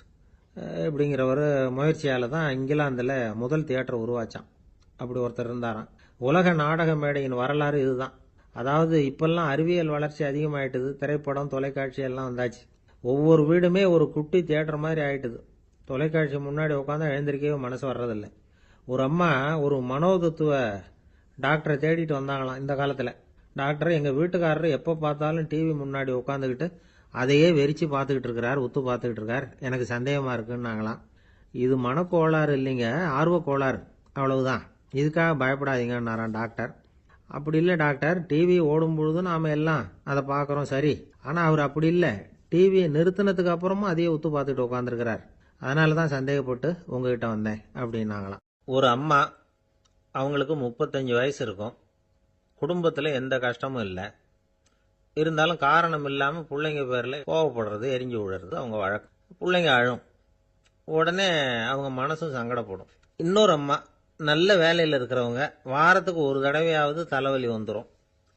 இப்படிங்கிறவர் முயற்சியால் தான் இங்கிலாந்தில் முதல் தியேட்டர் உருவாச்சான். அப்படி ஒருத்தர் இருந்தாராம். உலக நாடக மேடையின் வரலாறு இதுதான். அதாவது இப்பெல்லாம் அறிவியல் வளர்ச்சி அதிகமாயிட்டுது. திரைப்படம், தொலைக்காட்சி எல்லாம் வந்தாச்சு. ஒவ்வொரு வீடுமே ஒரு குட்டி தியேட்டர் மாதிரி ஆயிட்டுது. தொலைக்காட்சி முன்னாடி உட்காந்து எழுந்திருக்கவே மனசு வர்றதில்லை. ஒரு அம்மா ஒரு மனோதத்துவ டாக்டரை தேடிட்டு வந்தாங்களாம் இந்த காலத்தில். டாக்டர், எங்கள் வீட்டுக்காரர் எப்போ பார்த்தாலும் டிவி முன்னாடி உட்காந்துக்கிட்டு அதையே வெறிச்சு பார்த்துக்கிட்டு இருக்கிறார், உத்து பார்த்துக்கிட்டு இருக்கார், எனக்கு சந்தேகமாக இருக்குன்னாங்களாம். இது மனக்கோளாறு இல்லைங்க, ஆர்வ கோளாறு, அவ்வளவுதான், இதுக்காக பயப்படாதீங்கன்னாரான் டாக்டர். அப்படி இல்லை டாக்டர், டிவி ஓடும் பொழுது நாம் எல்லாம் அதை பார்க்குறோம், சரி, ஆனால் அவர் அப்படி இல்லை, டிவியை நிறுத்தினதுக்கு அப்புறமும் அதையே உத்து பார்த்துக்கிட்டு உட்காந்துருக்கிறார், அதனால தான் சந்தேகப்பட்டு உங்ககிட்ட வந்தேன் அப்படின்னாங்களாம். ஒரு அம்மா, அவங்களுக்கு 35 வயசு இருக்கும். குடும்பத்தில் எந்த கஷ்டமும் இல்லை. இருந்தாலும் காரணம் இல்லாமல் பிள்ளைங்க பேரில் கோவப்படுறது, எரிஞ்சு விழுறது அவங்க வழக்கம். பிள்ளைங்க அழும். உடனே அவங்க மனசும் சங்கடப்படும். இன்னொரு அம்மா, நல்ல வேலையில் இருக்கிறவங்க, வாரத்துக்கு ஒரு தடவையாவது தலைவலி வந்துடும்.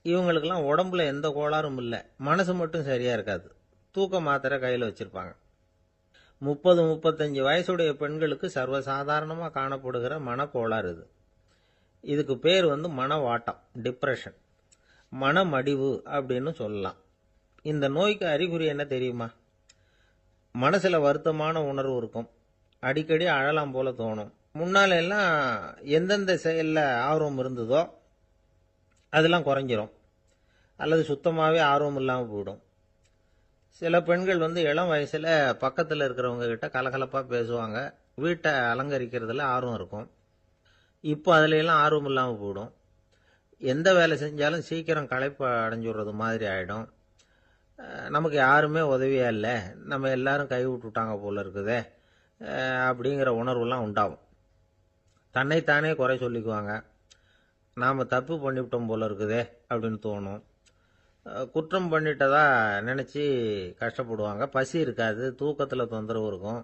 இவங்களுக்கெல்லாம் உடம்புல எந்த கோளாறும் இல்லை, மனசு மட்டும் சரியாக இருக்காது. தூக்க மாத்திரை கையில் வச்சுருப்பாங்க. 30-35 வயசுடைய பெண்களுக்கு சர்வசாதாரணமாக காணப்படுகிற மனக்கோளாறு இது. இதுக்கு பேர் மனவாட்டம், டிப்ரெஷன், மனமடிவு அப்படின்னு சொல்லலாம். இந்த நோய்க்கு அறிகுறி என்ன தெரியுமா? மனசுல வருத்தமான உணர்வு இருக்கும், அடிக்கடி அழலாம் போல தோணும். முன்னால எல்லாம் எந்தெந்த செயல்ல ஆர்வம் இருந்ததோ அதெல்லாம் குறைஞ்சிரும், அல்லது சுத்தமாவே ஆர்வம் இல்லாமல் போயிடும். சில பெண்கள் இளம் வயசுல பக்கத்தில் இருக்கிறவங்க கிட்ட கலகலப்பா பேசுவாங்க, வீட்டை அலங்கரிக்கிறதுல ஆர்வம் இருக்கும். இப்போ அதுல எல்லாம் ஆர்வம் இல்லாமல் போயிடும். எந்த வேலை செஞ்சாலும் சீக்கிரம் களைப்பு அடைஞ்சுடுறது மாதிரி ஆயிடும். நமக்கு யாருமே உதவியா இல்லை, நம்ம எல்லாரும் கை விட்டுட்டாங்க போல இருக்குதே அப்படிங்கிற உணர்வுலாம் உண்டாகும். தன்னைத்தானே குறை சொல்லிக்குவாங்க, நாம் தப்பு பண்ணிவிட்டோம் போல இருக்குதே அப்படின்னு தோணும். குற்றம் பண்ணிட்டதா நினச்சி கஷ்டப்படுவாங்க. பசி இருக்காது, தூக்கத்தில் தொந்தரவு இருக்கும்.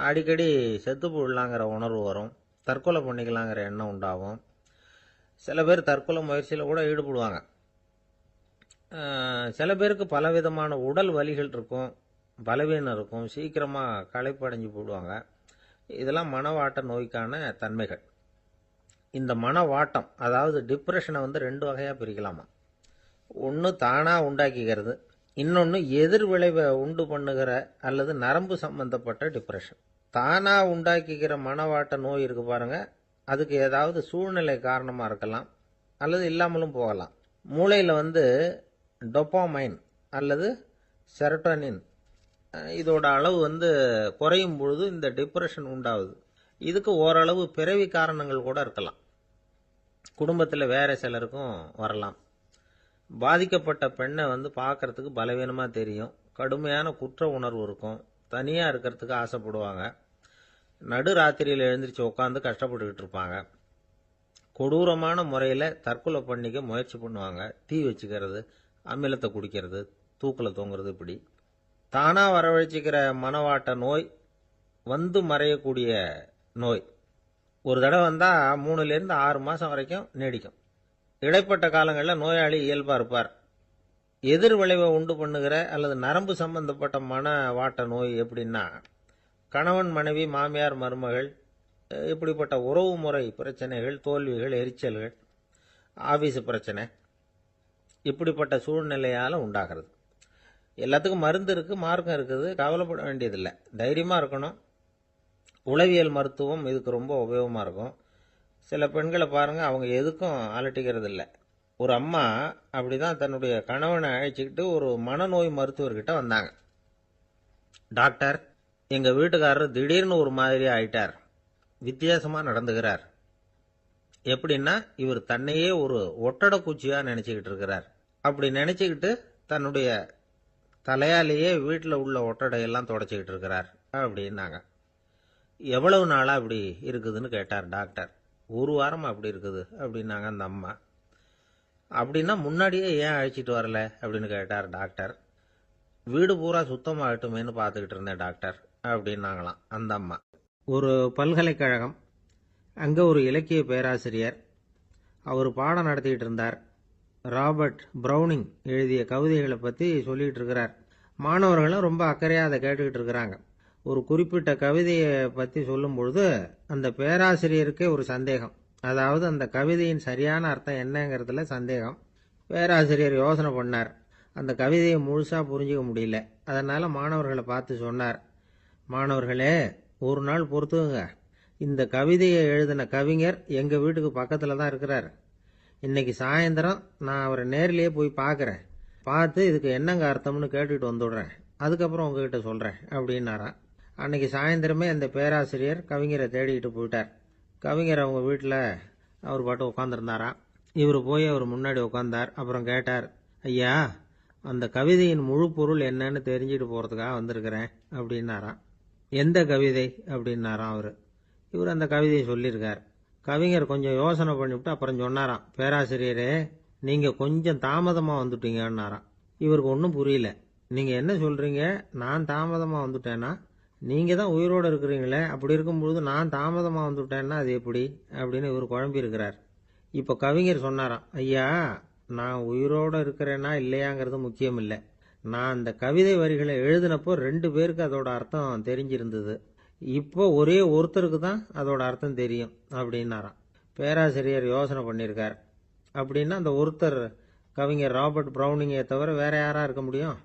அடிக்கடி செத்து போடலாங்கிற உணர்வு வரும், தற்கொலை பண்ணிக்கலாங்கிற எண்ணம் உண்டாகும். சில பேர் தற்கொலை முயற்சியில் கூட ஈடுபடுவாங்க. சில பேருக்கு பலவிதமான உடல் வலிகள் இருக்கும், பலவீனம் இருக்கும், சீக்கிரமாக களைப்படைஞ்சு போடுவாங்க. இதெல்லாம் மனவாட்ட நோய்க்கான தன்மைகள். இந்த மனவாட்டம், அதாவது டிப்ரெஷனை 2 வகையாக பிரிக்கலாமா. ஒன்று தானாக உண்டாக்கிக்கிறது, இன்னொன்று எதிர் விளைவை உண்டு பண்ணுகிற அல்லது நரம்பு சம்பந்தப்பட்ட டிப்ரெஷன். தானாக உண்டாக்கிக்கிற மனவாட்ட நோய் இருக்கு பாருங்க, அதுக்கு ஏதாவது சூழ்நிலை காரணமாக இருக்கலாம் அல்லது இல்லாமலும் போகலாம். மூளையில் டொப்பாமைன் அல்லது செரட்டோனின் இதோட அளவு குறையும் பொழுது இந்த டிப்ரெஷன் உண்டாகுது. இதுக்கு ஓரளவு பிறவி காரணங்கள் கூட இருக்கலாம், குடும்பத்தில் வேற சிலருக்கும் வரலாம். பாதிக்கப்பட்ட பெண்ணை பார்க்கறதுக்கு பலவீனமாக தெரியும், கடுமையான குற்ற உணர்வு இருக்கும், தனியாக இருக்கிறதுக்கு ஆசைப்படுவாங்க, நடு ராத்திரியில் எழுந்திரிச்சு உட்காந்து கஷ்டப்பட்டுக்கிட்டு இருப்பாங்க, கொடூரமான முறையில் தற்கொலை பண்ணிக்க முயற்சி பண்ணுவாங்க, தீ வச்சுக்கிறது, அமிலத்தை குடிக்கிறது, தூக்கில் தொங்குறது. இப்படி தானாக வரவழைச்சிக்கிற மனவாட்ட நோய் மறையக்கூடிய நோய். ஒரு தடவை வந்தால் 3லேருந்து 6 மாதம் வரைக்கும் நீடிக்கும். இடைப்பட்ட காலங்களில் நோயாளி இயல்பாக இருப்பார். எதிர் விளைவை உண்டு பண்ணுகிற அல்லது நரம்பு சம்பந்தப்பட்ட மனவாட்ட நோய் எப்படின்னா, கணவன் மனைவி மாமியார் மருமகள் இப்படிப்பட்ட உறவு முறை பிரச்சனைகள், தோல்விகள், எரிச்சல்கள், ஆபீஸ் பிரச்சனை, இப்படிப்பட்ட சூழ்நிலையால் உண்டாகிறது. எல்லாத்துக்கும் மருந்து இருக்குது, மார்க்கம் இருக்குது, கவலைப்பட வேண்டியதில்லை, தைரியமாக இருக்கணும். உளவியல் மருத்துவம் இதுக்கு ரொம்ப உபயோகமாக இருக்கும். சில பெண்களை பாருங்கள், அவங்க எதுக்கும் அலட்டிக்கிறது இல்லை. ஒரு அம்மா அப்படிதான் தன்னுடைய கணவனை அழைச்சிக்கிட்டு ஒரு மனநோய் மருத்துவர்கிட்ட வந்தாங்க. டாக்டர், எங்கள் வீட்டுக்காரர் திடீர்னு ஒரு மாதிரி ஆயிட்டார், வித்தியாசமாக நடந்துகிறார். எப்படின்னா, இவர் தன்னையே ஒரு ஒட்டடை குச்சியாக நினச்சிக்கிட்டு இருக்கிறார். அப்படி நினச்சிக்கிட்டு தன்னுடைய தலையாலேயே வீட்டில் உள்ள ஒட்டடையெல்லாம் தொடச்சிக்கிட்டு இருக்கிறார் அப்படின்னாங்க. எவ்வளவு நாளாக அப்படி இருக்குதுன்னு கேட்டார் டாக்டர். 1 வாரம் அப்படி இருக்குது அப்படின்னாங்க அந்த அம்மா. அப்படின்னா முன்னாடியே ஏன் அழைச்சிட்டு வரல அப்படின்னு கேட்டார் டாக்டர். வீடு பூரா சுத்தமாகட்டுமேனு பார்த்துக்கிட்டு இருந்தேன் டாக்டர் அப்படின்னாங்களாம் அந்த அம்மா. ஒரு பல்கலைக்கழகம், அங்கே ஒரு இலக்கிய பேராசிரியர், அவர் பாடம் நடத்திக்கிட்டு இருந்தார். ராபர்ட் ப்ரௌனிங் எழுதிய கவிதைகளை பற்றி சொல்லிகிட்டு இருக்கிறார். மாணவர்களும் ரொம்ப அக்கறையாக அதை கேட்டுக்கிட்டு இருக்கிறாங்க. ஒரு குறிப்பிட்ட கவிதையை பற்றி சொல்லும் பொழுது அந்த பேராசிரியருக்கே ஒரு சந்தேகம், அதாவது அந்த கவிதையின் சரியான அர்த்தம் என்னங்கிறதுல சந்தேகம். பேராசிரியர் யோசனை பண்ணார், அந்த கவிதையை முழுசாக புரிஞ்சிக்க முடியல. அதனால் மாணவர்களை பார்த்து சொன்னார், மாணவர்களே, ஒரு நாள் பொறுத்துங்க, இந்த கவிதையை எழுதின கவிஞர் எங்கள் வீட்டுக்கு பக்கத்தில் தான் இருக்கிறார். இன்னைக்கு சாயந்தரம் நான் அவரை நேரிலேயே போய் பார்க்குறேன், பார்த்து இதுக்கு என்னங்க அர்த்தம்னு கேட்டுட்டு வந்துடுறேன், அதுக்கப்புறம் உங்ககிட்ட சொல்கிறேன் அப்படின்னாராம். அன்னைக்கு சாயந்தரமே அந்த பேராசிரியர் கவிஞரை தேடிக்கிட்டு போயிட்டார். கவிஞர் அவங்க வீட்டில் அவர் பாட்டு உட்காந்துருந்தாராம். இவர் போய் அவர் முன்னாடி உட்காந்தார். அப்புறம் கேட்டார், ஐயா, அந்த கவிதையின் முழு பொருள் என்னன்னு தெரிஞ்சுட்டு போகிறதுக்காக வந்திருக்கிறேன் அப்படின்னாராம். எந்த கவிதை அப்படின்னாராம் அவர். இவர் அந்த கவிதையை சொல்லியிருக்கார். கவிஞர் கொஞ்சம் யோசனை பண்ணிவிட்டு அப்புறம் சொன்னாராம், பேராசிரியரே, நீங்கள் கொஞ்சம் தாமதமாக வந்துட்டீங்கன்னாராம். இவருக்கு ஒன்றும் புரியல. நீங்கள் என்ன சொல்கிறீங்க, நான் தாமதமாக வந்துட்டேன்னா? நீங்கள் தான் உயிரோடு இருக்கிறீங்களே, அப்படி இருக்கும்பொழுது நான் தாமதமாக வந்துவிட்டேன்னா அது எப்படி அப்படின்னு இவர் குழம்பி இருக்கிறார். இப்போ கவிஞர் சொன்னாராம், ஐயா, நான் உயிரோடு இருக்கிறேன்னா இல்லையாங்கிறது முக்கியம் இல்லை, நான் அந்த கவிதை வரிகளை எழுதினப்போ 2 பேருக்கு அதோட அர்த்தம் தெரிஞ்சிருந்தது, இப்போ ஒரே ஒருத்தருக்கு தான் அதோட அர்த்தம் தெரியும் அப்படின்னாராம். பேராசிரியர் யோசனை பண்ணியிருக்கார். அப்படின்னா அந்த ஒருத்தர் கவிஞர் ராபர்ட் ப்ரௌனிங்கை தவிர வேற யாரா இருக்க முடியும்?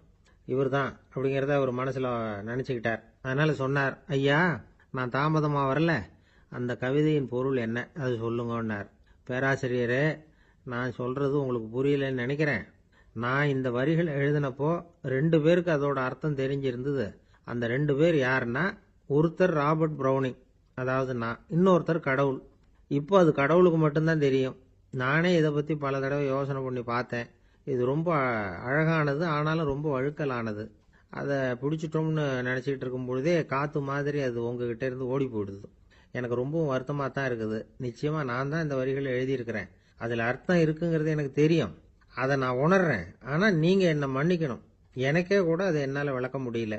இவர் தான் அப்படிங்கிறத அவர் மனசுல நினைச்சுக்கிட்டார். அதனால சொன்னார், ஐயா, நான் தாமதமா வரல, அந்த கவிதையின் பொருள் என்ன அது சொல்லுங்கன்னார். பேராசிரியரே, நான் சொல்றது உங்களுக்கு புரியலன்னு நினைக்கிறேன். நான் இந்த வரிகள் எழுதினப்போ 2 பேருக்கு அதோட அர்த்தம் தெரிஞ்சிருந்தது. அந்த 2 பேர் யாருன்னா, ஒருத்தர் ராபர்ட் ப்ரௌனிங், அதாவது நான், இன்னொருத்தர் கடவுள். இப்போ அது கடவுளுக்கு மட்டும்தான் தெரியும். நானே இதை பற்றி பல தடவை யோசனை பண்ணி பார்த்தேன். இது ரொம்ப அழகானது, ஆனாலும் ரொம்ப வழுக்கலானது. அதை பிடிச்சிட்டோம்னு நினச்சிக்கிட்டு இருக்கும் பொழுதே காற்று மாதிரி அது உங்ககிட்ட இருந்து ஓடி போயிடுது. எனக்கு ரொம்பவும் வருத்தமாக தான் இருக்குது. நிச்சயமாக நான் தான் இந்த வரிகளை எழுதியிருக்கிறேன். அதில் அர்த்தம் இருக்குங்கிறது எனக்கு தெரியும். அதை நான் உணர்றேன். ஆனால் நீங்கள் என்னை மன்னிக்கணும். எனக்கே கூட அதை என்னால் விளக்க முடியல.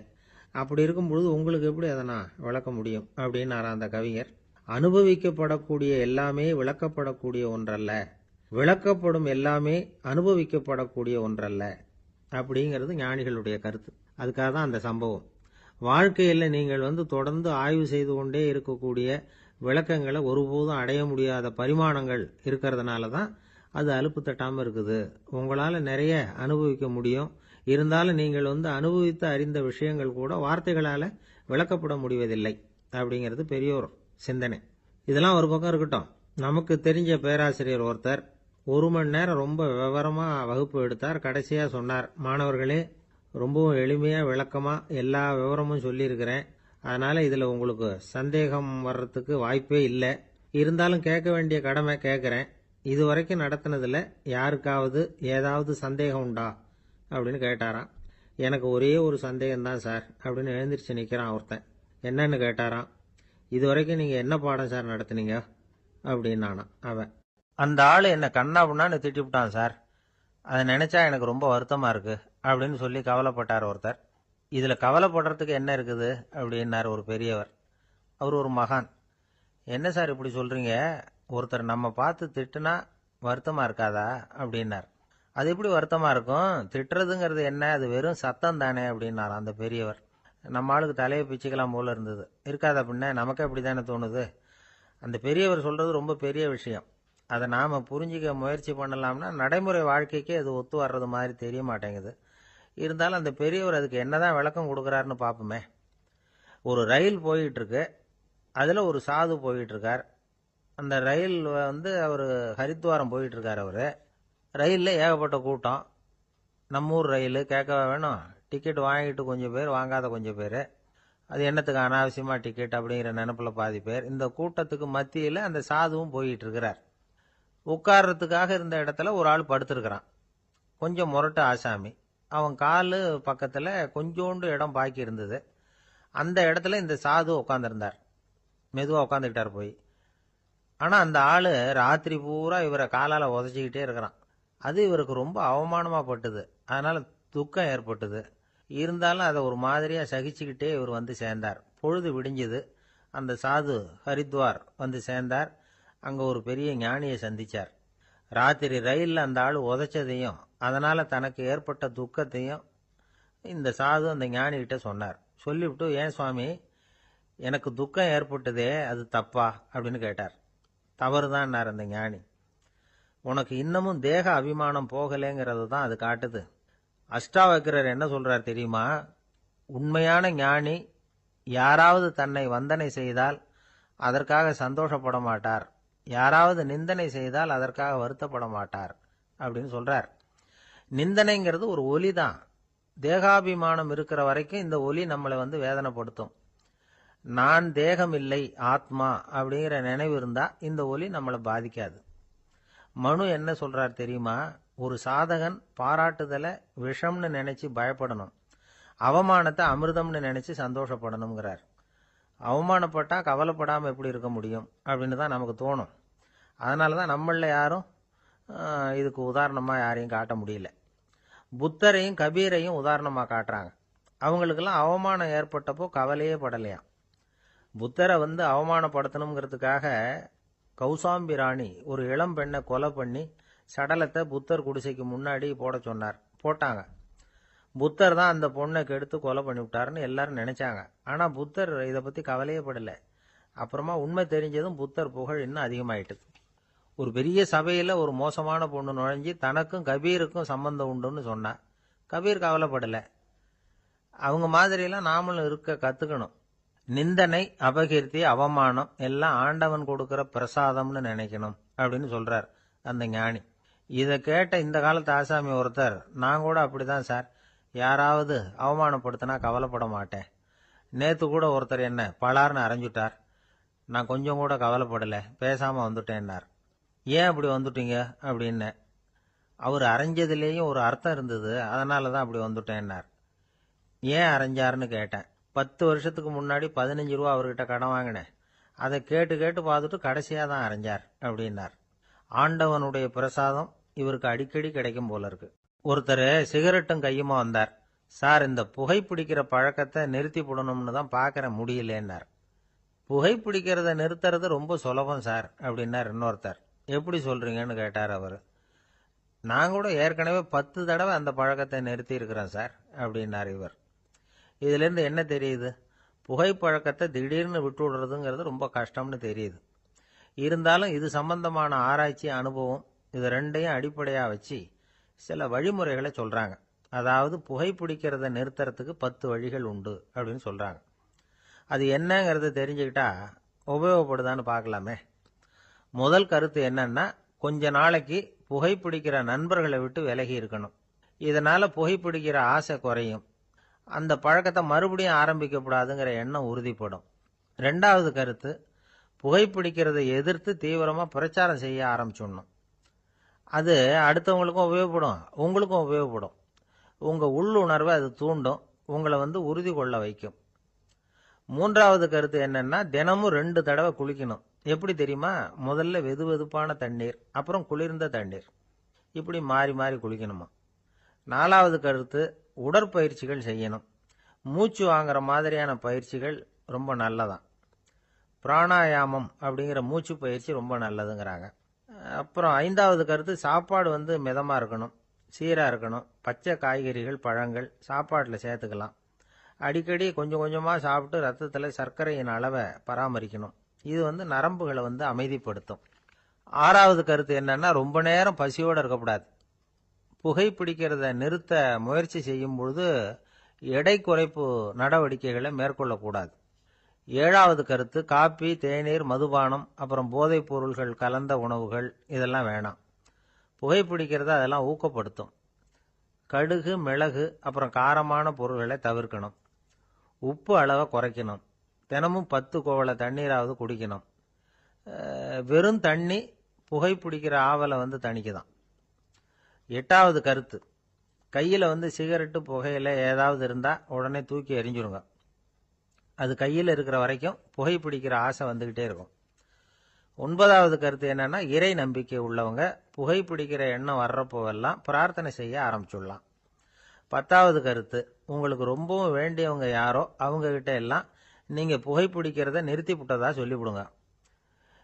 அப்படி இருக்கும் பொழுது உங்களுக்கு எப்படி அதை நான் விளக்க முடியும் அப்படின்னாரா அந்த கவிஞர். அனுபவிக்கப்படக்கூடிய எல்லாமே விளக்கப்படக்கூடிய ஒன்றல்ல, விளக்கப்படும் எல்லாமே அனுபவிக்கப்படக்கூடிய ஒன்றல்ல அப்படிங்கிறது ஞானிகளுடைய கருத்து. அதுக்காக தான் அந்த சம்பவம். வாழ்க்கையில் நீங்கள் தொடர்ந்து ஆய்வு செய்து கொண்டே இருக்கக்கூடிய விளக்கங்களை ஒருபோதும் அடைய முடியாத பரிமாணங்கள் இருக்கிறதுனால தான் அது அலுப்பு தட்டாமல் இருக்குது. உங்களால் நிறைய அனுபவிக்க முடியும். இருந்தாலும் நீங்கள் அனுபவித்து அறிந்த விஷயங்கள் கூட வார்த்தைகளால் விளக்கப்பட முடிவதில்லை அப்படிங்கிறது பெரியோர் சிந்தனை. இதெல்லாம் ஒரு பக்கம் இருக்கட்டும். நமக்கு தெரிஞ்ச பேராசிரியர் ஒருத்தர் 1 மணி நேரம் ரொம்ப விவரமா வகுப்பு எடுத்தார். கடைசியா சொன்னார், மாணவர்களே, ரொம்பவும் எளிமையா விளக்கமா எல்லா விவரமும் சொல்லியிருக்கிறேன். அதனால இதுல உங்களுக்கு சந்தேகம் வர்றதுக்கு வாய்ப்பே இல்லை. இருந்தாலும் கேட்க வேண்டிய கடமை கேட்கிறேன். இதுவரைக்கும் நடத்தினதுல யாருக்காவது ஏதாவது சந்தேகம் உண்டா அப்படின்னு கேட்டாராம். எனக்கு ஒரே ஒரு சந்தேகம்தான் சார் அப்படின்னு எழுந்திரிச்சு நிற்கிறான் ஒருத்தன். என்னன்னு கேட்டாராம். இதுவரைக்கும் நீங்கள் என்ன பாடம் சார் நடத்துனீங்க அப்படின்னானா அவன். அந்த ஆள் என்னை கண்ணாபுண்ணான்னு திட்டிவிட்டான் சார். அதை நினச்சா எனக்கு ரொம்ப வருத்தமாக இருக்கு அப்படின்னு சொல்லி கவலைப்பட்டார் ஒருத்தர். இதில் கவலைப்படுறதுக்கு என்ன இருக்குது அப்படின்னார் ஒரு பெரியவர். அவர் ஒரு மகான். என்ன சார் இப்படி சொல்கிறீங்க? ஒருத்தர் நம்ம பார்த்து திட்டுனா வருத்தமாக இருக்காதா அப்படின்னார். அது எப்படி வருத்தமாக இருக்கும்? திட்டுறதுங்கிறது என்ன? அது வெறும் சத்தம் தானே அப்படின்னார் அந்த பெரியவர். நம்ம ஆளுக்கு தலையை பிச்சுக்கலாம் போல இருந்தது. இருக்காது அப்படின்னா நமக்கு அப்படி தானே தோணுது. அந்த பெரியவர் சொல்கிறது ரொம்ப பெரிய விஷயம். அதை நாம் புரிஞ்சிக்க முயற்சி பண்ணலாம்னா நடைமுறை வாழ்க்கைக்கு அது ஒத்து வர்றது மாதிரி தெரிய மாட்டேங்குது. இருந்தாலும் அந்த பெரியவர் அதுக்கு என்னதான் விளக்கம் கொடுக்குறாருன்னு பார்ப்போமே. ஒரு ரயில் போயிட்டுருக்கு. அதில் ஒரு சாது போயிட்டுருக்கார். அந்த ரயில் அவர் ஹரித்வாரம் போயிட்டுருக்கார். அவர் ரயிலில் ஏகப்பட்ட கூட்டம். நம்ம ஊர் ரயில் கேட்கவா வேணும்? டிக்கெட் வாங்கிட்டு கொஞ்சம் பேர், வாங்காத கொஞ்சம் பேர். அது என்னத்துக்கு அனாவசியமாக டிக்கெட் அப்படிங்கிற நினப்பில் பாதி பேர். இந்த கூட்டத்துக்கு மத்தியில் அந்த சாதுவும் போயிட்டு இருக்கிறார். உட்கார்றதுக்காக இருந்த இடத்துல ஒரு ஆள் படுத்திருக்கிறான். கொஞ்சம் முரட்டு ஆசாமி. அவன் கால் பக்கத்தில் கொஞ்சோண்டு இடம் பாக்கி இருந்தது. அந்த இடத்துல இந்த சாது உட்காந்துருந்தார். மெதுவாக உட்காந்துக்கிட்டார் போய். ஆனால் அந்த ஆள் ராத்திரி பூரா இவரை காலால் உதச்சிக்கிட்டே இருக்கிறான். அது இவருக்கு ரொம்ப அவமானமாக பட்டுது. அதனால் துக்கம் ஏற்பட்டது. இருந்தாலும் அதை ஒரு மாதிரியாக சகிச்சுக்கிட்டே இவர் சேர்ந்தார். பொழுது விடிஞ்சது. அந்த சாது ஹரித்வார் சேர்ந்தார். அங்கே ஒரு பெரிய ஞானியை சந்திச்சார். ராத்திரி ரயிலில் அந்த ஆள் உதைச்சதையும் அதனால் தனக்கு ஏற்பட்ட துக்கத்தையும் இந்த சாது அந்த ஞானிகிட்ட சொன்னார். சொல்லிவிட்டு, ஏன் சுவாமி, எனக்கு துக்கம் ஏற்பட்டதே அது தப்பா அப்படின்னு கேட்டார். தவறுதான்னார் அந்த ஞானி. உனக்கு இன்னமும் தேக அபிமானம் போகலைங்கிறது தான் அது காட்டுது. அஷ்டாவக்கிரர் என்ன சொல்றார் தெரியுமா? உண்மையான ஞானி யாராவது தன்னை வந்தனை செய்தால் அதற்காக சந்தோஷப்பட மாட்டார், யாராவது நிந்தனை செய்தால் அதற்காக வருத்தப்பட மாட்டார் அப்படின்னு சொல்றார். நிந்தனைங்கிறது ஒரு ஒலி தான். தேகாபிமானம் இருக்கிற வரைக்கும் இந்த ஒலி நம்மளை வேதனைப்படுத்தும். நான் தேகம் இல்லை, ஆத்மா அப்படிங்கிற நினைவு இருந்தா இந்த ஒலி நம்மளை பாதிக்காது. மனு என்ன சொல்றார் தெரியுமா? ஒரு சாதகன் பாராட்டுதலை விஷம்னு நினைச்சு பயப்படணும், அவமானத்தை அமிர்தம்னு நினைச்சு சந்தோஷப்படணுங்கிறார். அவமானப்பட்டா கவலைப்படாமல் எப்படி இருக்க முடியும் அப்படின்னு தான் நமக்கு தோணும். அதனால தான் நம்மளில் யாரும் இதுக்கு உதாரணமாக யாரையும் காட்ட முடியல. புத்தரையும் கபீரையும் உதாரணமாக காட்டுறாங்க. அவங்களுக்கெல்லாம் அவமானம் ஏற்பட்டப்போ கவலையே படலையாம். புத்தரை அவமானப்படுத்தணுங்கிறதுக்காக கௌசாம்பி ராணி ஒரு இளம் பெண்ணை கொலை பண்ணி சடலத்தை புத்தர் குடிசைக்கு முன்னாடி போட சொன்னார். போட்டாங்க. புத்தர் தான் அந்த பொண்ணை கெடுத்து கொலை பண்ணி விட்டாருன்னு எல்லாரும் நினைச்சாங்க. ஆனால் புத்தர் இதை பற்றி கவலையே படலை. அப்புறமா உண்மை தெரிஞ்சதும் புத்தர் புகழ் இன்னும் அதிகமாயிட்டுது. ஒரு பெரிய சபையில ஒரு மோசமான பொண்ணு நுழைஞ்சு தனக்கும் கபீருக்கும் சம்பந்தம் உண்டுன்னு சொன்னா. கபீர் கவலைப்படல. அவங்க மாதிரியெல்லாம் நாமளும் இருக்க கத்துக்கணும். நிந்தனை, அபகீர்த்தி, அவமானம் எல்லாம் ஆண்டவன் கொடுக்கிற பிரசாதம்னு நினைக்கணும் அப்படின்னு சொல்றார் அந்த ஞானி. இதை கேட்ட இந்த காலத்து ஆசாமி ஒருத்தர், நான் கூட அப்படிதான் சார், யாராவது அவமானப்படுத்தினா கவலைப்பட மாட்டேன். நேத்து கூட ஒருத்தர் என்ன பலார்னு அரைஞ்சுட்டார், நான் கொஞ்சம் கூட கவலைப்படல, பேசாம வந்துட்டேன்னார். ஏன் அப்படி வந்துட்டீங்க அப்படின்னு. அவர் அரைஞ்சதுலேயும் ஒரு அர்த்தம் இருந்தது, அதனால தான் அப்படி வந்துட்டேன்னார். ஏன் அரைஞ்சாருன்னு கேட்டேன். 10 வருஷத்துக்கு முன்னாடி 15 ரூபா அவர்கிட்ட கடன் வாங்கினேன், அதை கேட்டு கேட்டு பார்த்துட்டு கடைசியாக தான் அரைஞ்சார் அப்படின்னார். ஆண்டவனுடைய பிரசாதம் இவருக்கு அடிக்கடி கிடைக்கும் போல இருக்கு. ஒருத்தர் சிகரெட்டும் கையுமா வந்தார். சார், இந்த புகைப்பிடிக்கிற பழக்கத்தை நிறுத்தி போடணும்னு தான் பார்க்கறேன், முடியலன்னார். புகைப்பிடிக்கிறத நிறுத்துறது ரொம்ப சுலபம் சார் அப்படின்னார் இன்னொருத்தர். எப்படி சொல்றீங்கன்னு கேட்டார் அவர். நான் கூட ஏற்கனவே 10 தடவை அந்த பழக்கத்தை நிறுத்தி இருக்கிறேன் சார் அப்படின்னார் இவர். இதுலேருந்து என்ன தெரியுது? புகைப்பழக்கத்தை திடீர்னு விட்டு விடுறதுங்கிறது ரொம்ப கஷ்டம்னு தெரியுது. இருந்தாலும் இது சம்பந்தமான ஆராய்ச்சி, அனுபவம், இது ரெண்டையும் அடிப்படையாக வச்சு சில வழிமுறைகளை சொல்றாங்க. அதாவது புகைப்பிடிக்கிறத நிறுத்துறதுக்கு 10 வழிகள் உண்டு அப்படின்னு சொல்றாங்க. அது என்னங்கிறத தெரிஞ்சுக்கிட்டா உபயோகப்படுதான்னு பார்க்கலாமே. முதல் கருத்து என்னன்னா, கொஞ்ச நாளைக்கு புகைப்பிடிக்கிற நண்பர்களை விட்டு விலகி இருக்கணும். இதனால புகைப்பிடிக்கிற ஆசை குறையும். அந்த பழக்கத்தை மறுபடியும் ஆரம்பிக்கப்படாதுங்கிற எண்ணம் உறுதிப்படும். ரெண்டாவது கருத்து, புகைப்பிடிக்கிறதை எதிர்த்து தீவிரமா பிரச்சாரம் செய்ய ஆரம்பிச்சிடணும். அது அடுத்தவங்களுக்கும் உபயோகப்படும், உங்களுக்கும் உபயோகப்படும். உங்க உள்ளுணர்வை அது தூண்டும், உங்களை உறுதி கொள்ள வைக்கும். மூன்றாவது கருத்து என்னன்னா, தினமும் 2 தடவை குளிக்கணும். எப்படி தெரியுமா? முதல்ல வெது வெதுப்பான தண்ணீர், அப்புறம் குளிர்ந்த தண்ணீர், இப்படி மாறி மாறி குளிக்கணுமா. நாலாவது கருத்து, உடற்பயிற்சிகள் செய்யணும். மூச்சு வாங்குற மாதிரியான பயிற்சிகள் ரொம்ப நல்லதான். பிராணாயாமம் அப்படிங்கிற மூச்சு பயிற்சி ரொம்ப நல்லதுங்கிறாங்க. அப்புறம் ஐந்தாவது கருத்து, சாப்பாடு மிதமா இருக்கணும், சீரா இருக்கணும். பச்சை காய்கறிகள், பழங்கள் சாப்பாட்டில் சேர்த்துக்கலாம். அடிக்கடி கொஞ்சம் கொஞ்சமா சாப்பிட்டு ரத்தத்தில் சர்க்கரையின் அளவை பராமரிக்கணும். இது நரம்புகளை அமைதிப்படுத்தும். ஆறாவது கருத்து என்னன்னா, ரொம்ப நேரம் பசியோடு இருக்கக்கூடாது. புகைப்பிடிக்கிறத நிறுத்த முயற்சி செய்யும் பொழுது எடை குறைப்பு நடவடிக்கைகளை மேற்கொள்ளக்கூடாது. ஏழாவது கருத்து, காப்பி, தேநீர், மதுபானம், அப்புறம் போதைப் பொருள்கள் கலந்த உணவுகள் இதெல்லாம் வேணாம். புகைப்பிடிக்கிறத அதெல்லாம் ஊக்கப்படுத்தும். கடுகு, மிளகு, அப்புறம் காரமான பொருள்களை தவிர்க்கணும். உப்பு அளவை குறைக்கணும். தினமும் 10 குவளை தண்ணீராவது குடிக்கணும். வெறும் தண்ணி புகைப்பிடிக்கிற ஆவலை தணிக்குதான். எட்டாவது கருத்து, கையில் சிகரெட்டு, புகையில ஏதாவது இருந்தால் உடனே தூக்கி எறிஞ்சிருங்க. அது கையில் இருக்கிற வரைக்கும் புகைப்பிடிக்கிற ஆசை வந்துக்கிட்டே இருக்கும். ஒன்பதாவது கருத்து என்னன்னா, இறை நம்பிக்கை உள்ளவங்க புகைப்பிடிக்கிற எண்ணம் வர்றப்போவெல்லாம் பிரார்த்தனை செய்ய ஆரம்பிச்சுடலாம். 10வது கருத்து, உங்களுக்கு ரொம்பவும் வேண்டியவங்க யாரோ அவங்க கிட்ட எல்லாம் நீங்க புகைப்பிடிக்கிறத நிறுத்தி விட்டதா சொல்லிவிடுங்க.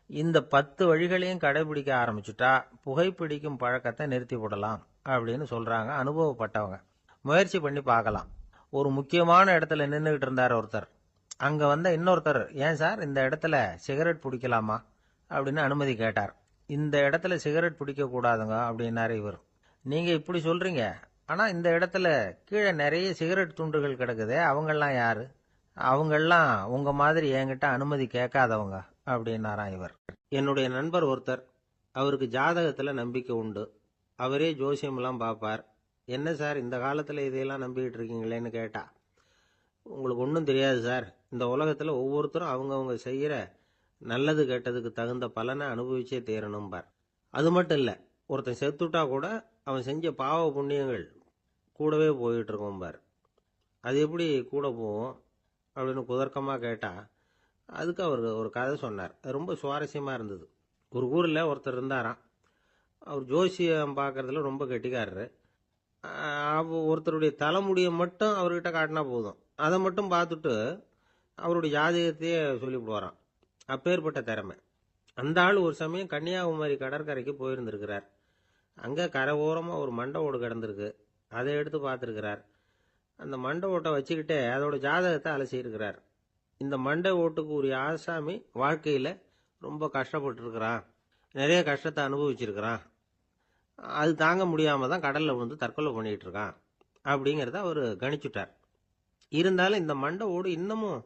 இந்த 10 வழிகளையும் கடைபிடிக்க ஆரம்பிச்சுட்டா புகைப்பிடிக்கும் பழக்கத்தை நிறுத்தி விடலாம் அப்படின்னு சொல்றாங்க அனுபவப்பட்டவங்க. முயற்சி பண்ணி பார்க்கலாம். ஒரு முக்கியமான இடத்துல நின்றுகிட்டு இருந்தார் ஒருத்தர். அங்க இன்னொருத்தர், ஏன் சார் இந்த இடத்துல சிகரெட் பிடிக்கலாமா அப்படின்னு அனுமதி கேட்டார். இந்த இடத்துல சிகரெட் பிடிக்க கூடாதுங்க அப்படின்னாரு இவர். நீங்க இப்படி சொல்றீங்க, ஆனா இந்த இடத்துல கீழே நிறைய சிகரெட் துண்டுகள் கிடக்குதே, அவங்கெல்லாம் யாரு? அவங்கெல்லாம் உங்க மாதிரி என்கிட்ட அனுமதி கேட்காதவங்க அப்படின்னாராம் இவர். என்னுடைய நண்பர் ஒருத்தர், அவருக்கு ஜாதகத்துல நம்பிக்கை உண்டு. அவரே ஜோசியமெல்லாம் பார்ப்பார். என்ன சார் இந்த காலத்துல இதையெல்லாம் நம்பிக்கிட்டு இருக்கீங்களேன்னு கேட்டா, உங்களுக்கு ஒன்றும் தெரியாது சார், இந்த உலகத்துல ஒவ்வொருத்தரும் அவங்கவுங்க செய்யற நல்லது கெட்டதுக்கு தகுந்த பலனை அனுபவிச்சே தேரணும்பார். அது மட்டும் இல்லை, ஒருத்தன் செத்துட்டா கூட அவன் செஞ்ச பாவ புண்ணியங்கள் கூடவே போயிட்டு இருக்கோம்பார். அது எப்படி கூட போவோம் அப்படின்னு குதர்க்கமாக கேட்டால் அதுக்கு அவர் ஒரு கதை சொன்னார். அது ரொம்ப சுவாரஸ்யமாக இருந்தது. ஒரு ஊரில் ஒருத்தர் இருந்தாராம். அவர் ஜோசியம் பார்க்கறதுல ரொம்ப கெட்டிக்காரரு. ஒருத்தருடைய தலைமுடியை மட்டும் அவர்கிட்ட காட்டினா போதும், அதை மட்டும் பார்த்துட்டு அவருடைய ஜாதகத்தையே சொல்லிவிடுவாராம். அப்பேற்பட்ட திறமை. அந்த ஆள் ஒரு சமயம் கன்னியாகுமரி கடற்கரைக்கு போயிருந்திருக்கிறார். அங்கே கரை ஓரமாக ஒரு மண்டை ஓடு கிடந்திருக்கு. அதை எடுத்து பார்த்துருக்கிறார். அந்த மண்டை ஓட்டை வச்சுக்கிட்டே அதோட ஜாதகத்தை அலசியிருக்கிறார். இந்த மண்டை ஓட்டுக்கு உரிய ஆசாமி வாழ்க்கையில் ரொம்ப கஷ்டப்பட்டுருக்கிறான், நிறைய கஷ்டத்தை அனுபவிச்சிருக்கிறான். அது தாங்க முடியாம தான் கடல்ல விழுந்து தற்கொலை பண்ணிட்டு இருக்கான் அப்படிங்கிறத அவர் கணிச்சுட்டார். இருந்தாலும் இந்த மண்டை ஓடு இன்னமும்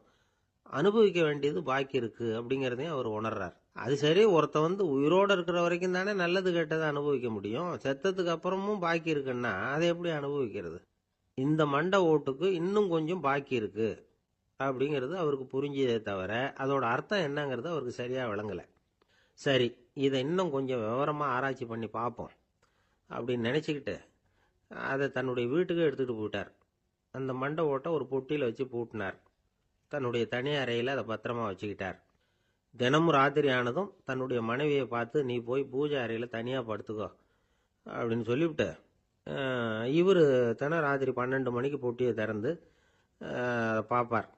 அனுபவிக்க வேண்டியது பாக்கி இருக்கு அப்படிங்கிறதையும் அவர் உணர்றார். அது சரி, ஒருத்த உயிரோட இருக்கிற வரைக்கும் தானே நல்லது கெட்டதை அனுபவிக்க முடியும். செத்ததுக்கு அப்புறமும் பாக்கி இருக்குன்னா அதை எப்படி அனுபவிக்கிறது? இந்த மண்டை ஓட்டுக்கு இன்னும் கொஞ்சம் பாக்கி இருக்கு அப்படிங்கிறது அவருக்கு புரிஞ்சதே தவிர அதோட அர்த்தம் என்னங்கிறது அவருக்கு சரியா விளங்கல. சரி, இதை இன்னும் கொஞ்சம் விவரமா ஆராய்ச்சி பண்ணி பார்ப்போம் அப்படின்னு நினைச்சுக்கிட்டு அதை தன்னுடைய வீட்டுக்கு எடுத்துட்டு போயிட்டார். அந்த மண்டை ஓட்டை ஒரு பொட்டியில் வச்சு பூட்டினார். தன்னுடைய தனி அறையில் அதை பத்திரமா வச்சுக்கிட்டார். தினமும் ராத்திரி ஆனதும் தன்னுடைய மனைவியை பார்த்து, நீ போய் பூஜை அறையில் தனியாக படுத்துக்கோ அப்படின்னு சொல்லிவிட்டு இவர் தினம் ராத்திரி 12 மணிக்கு பொட்டியை திறந்து பார்ப்பார்.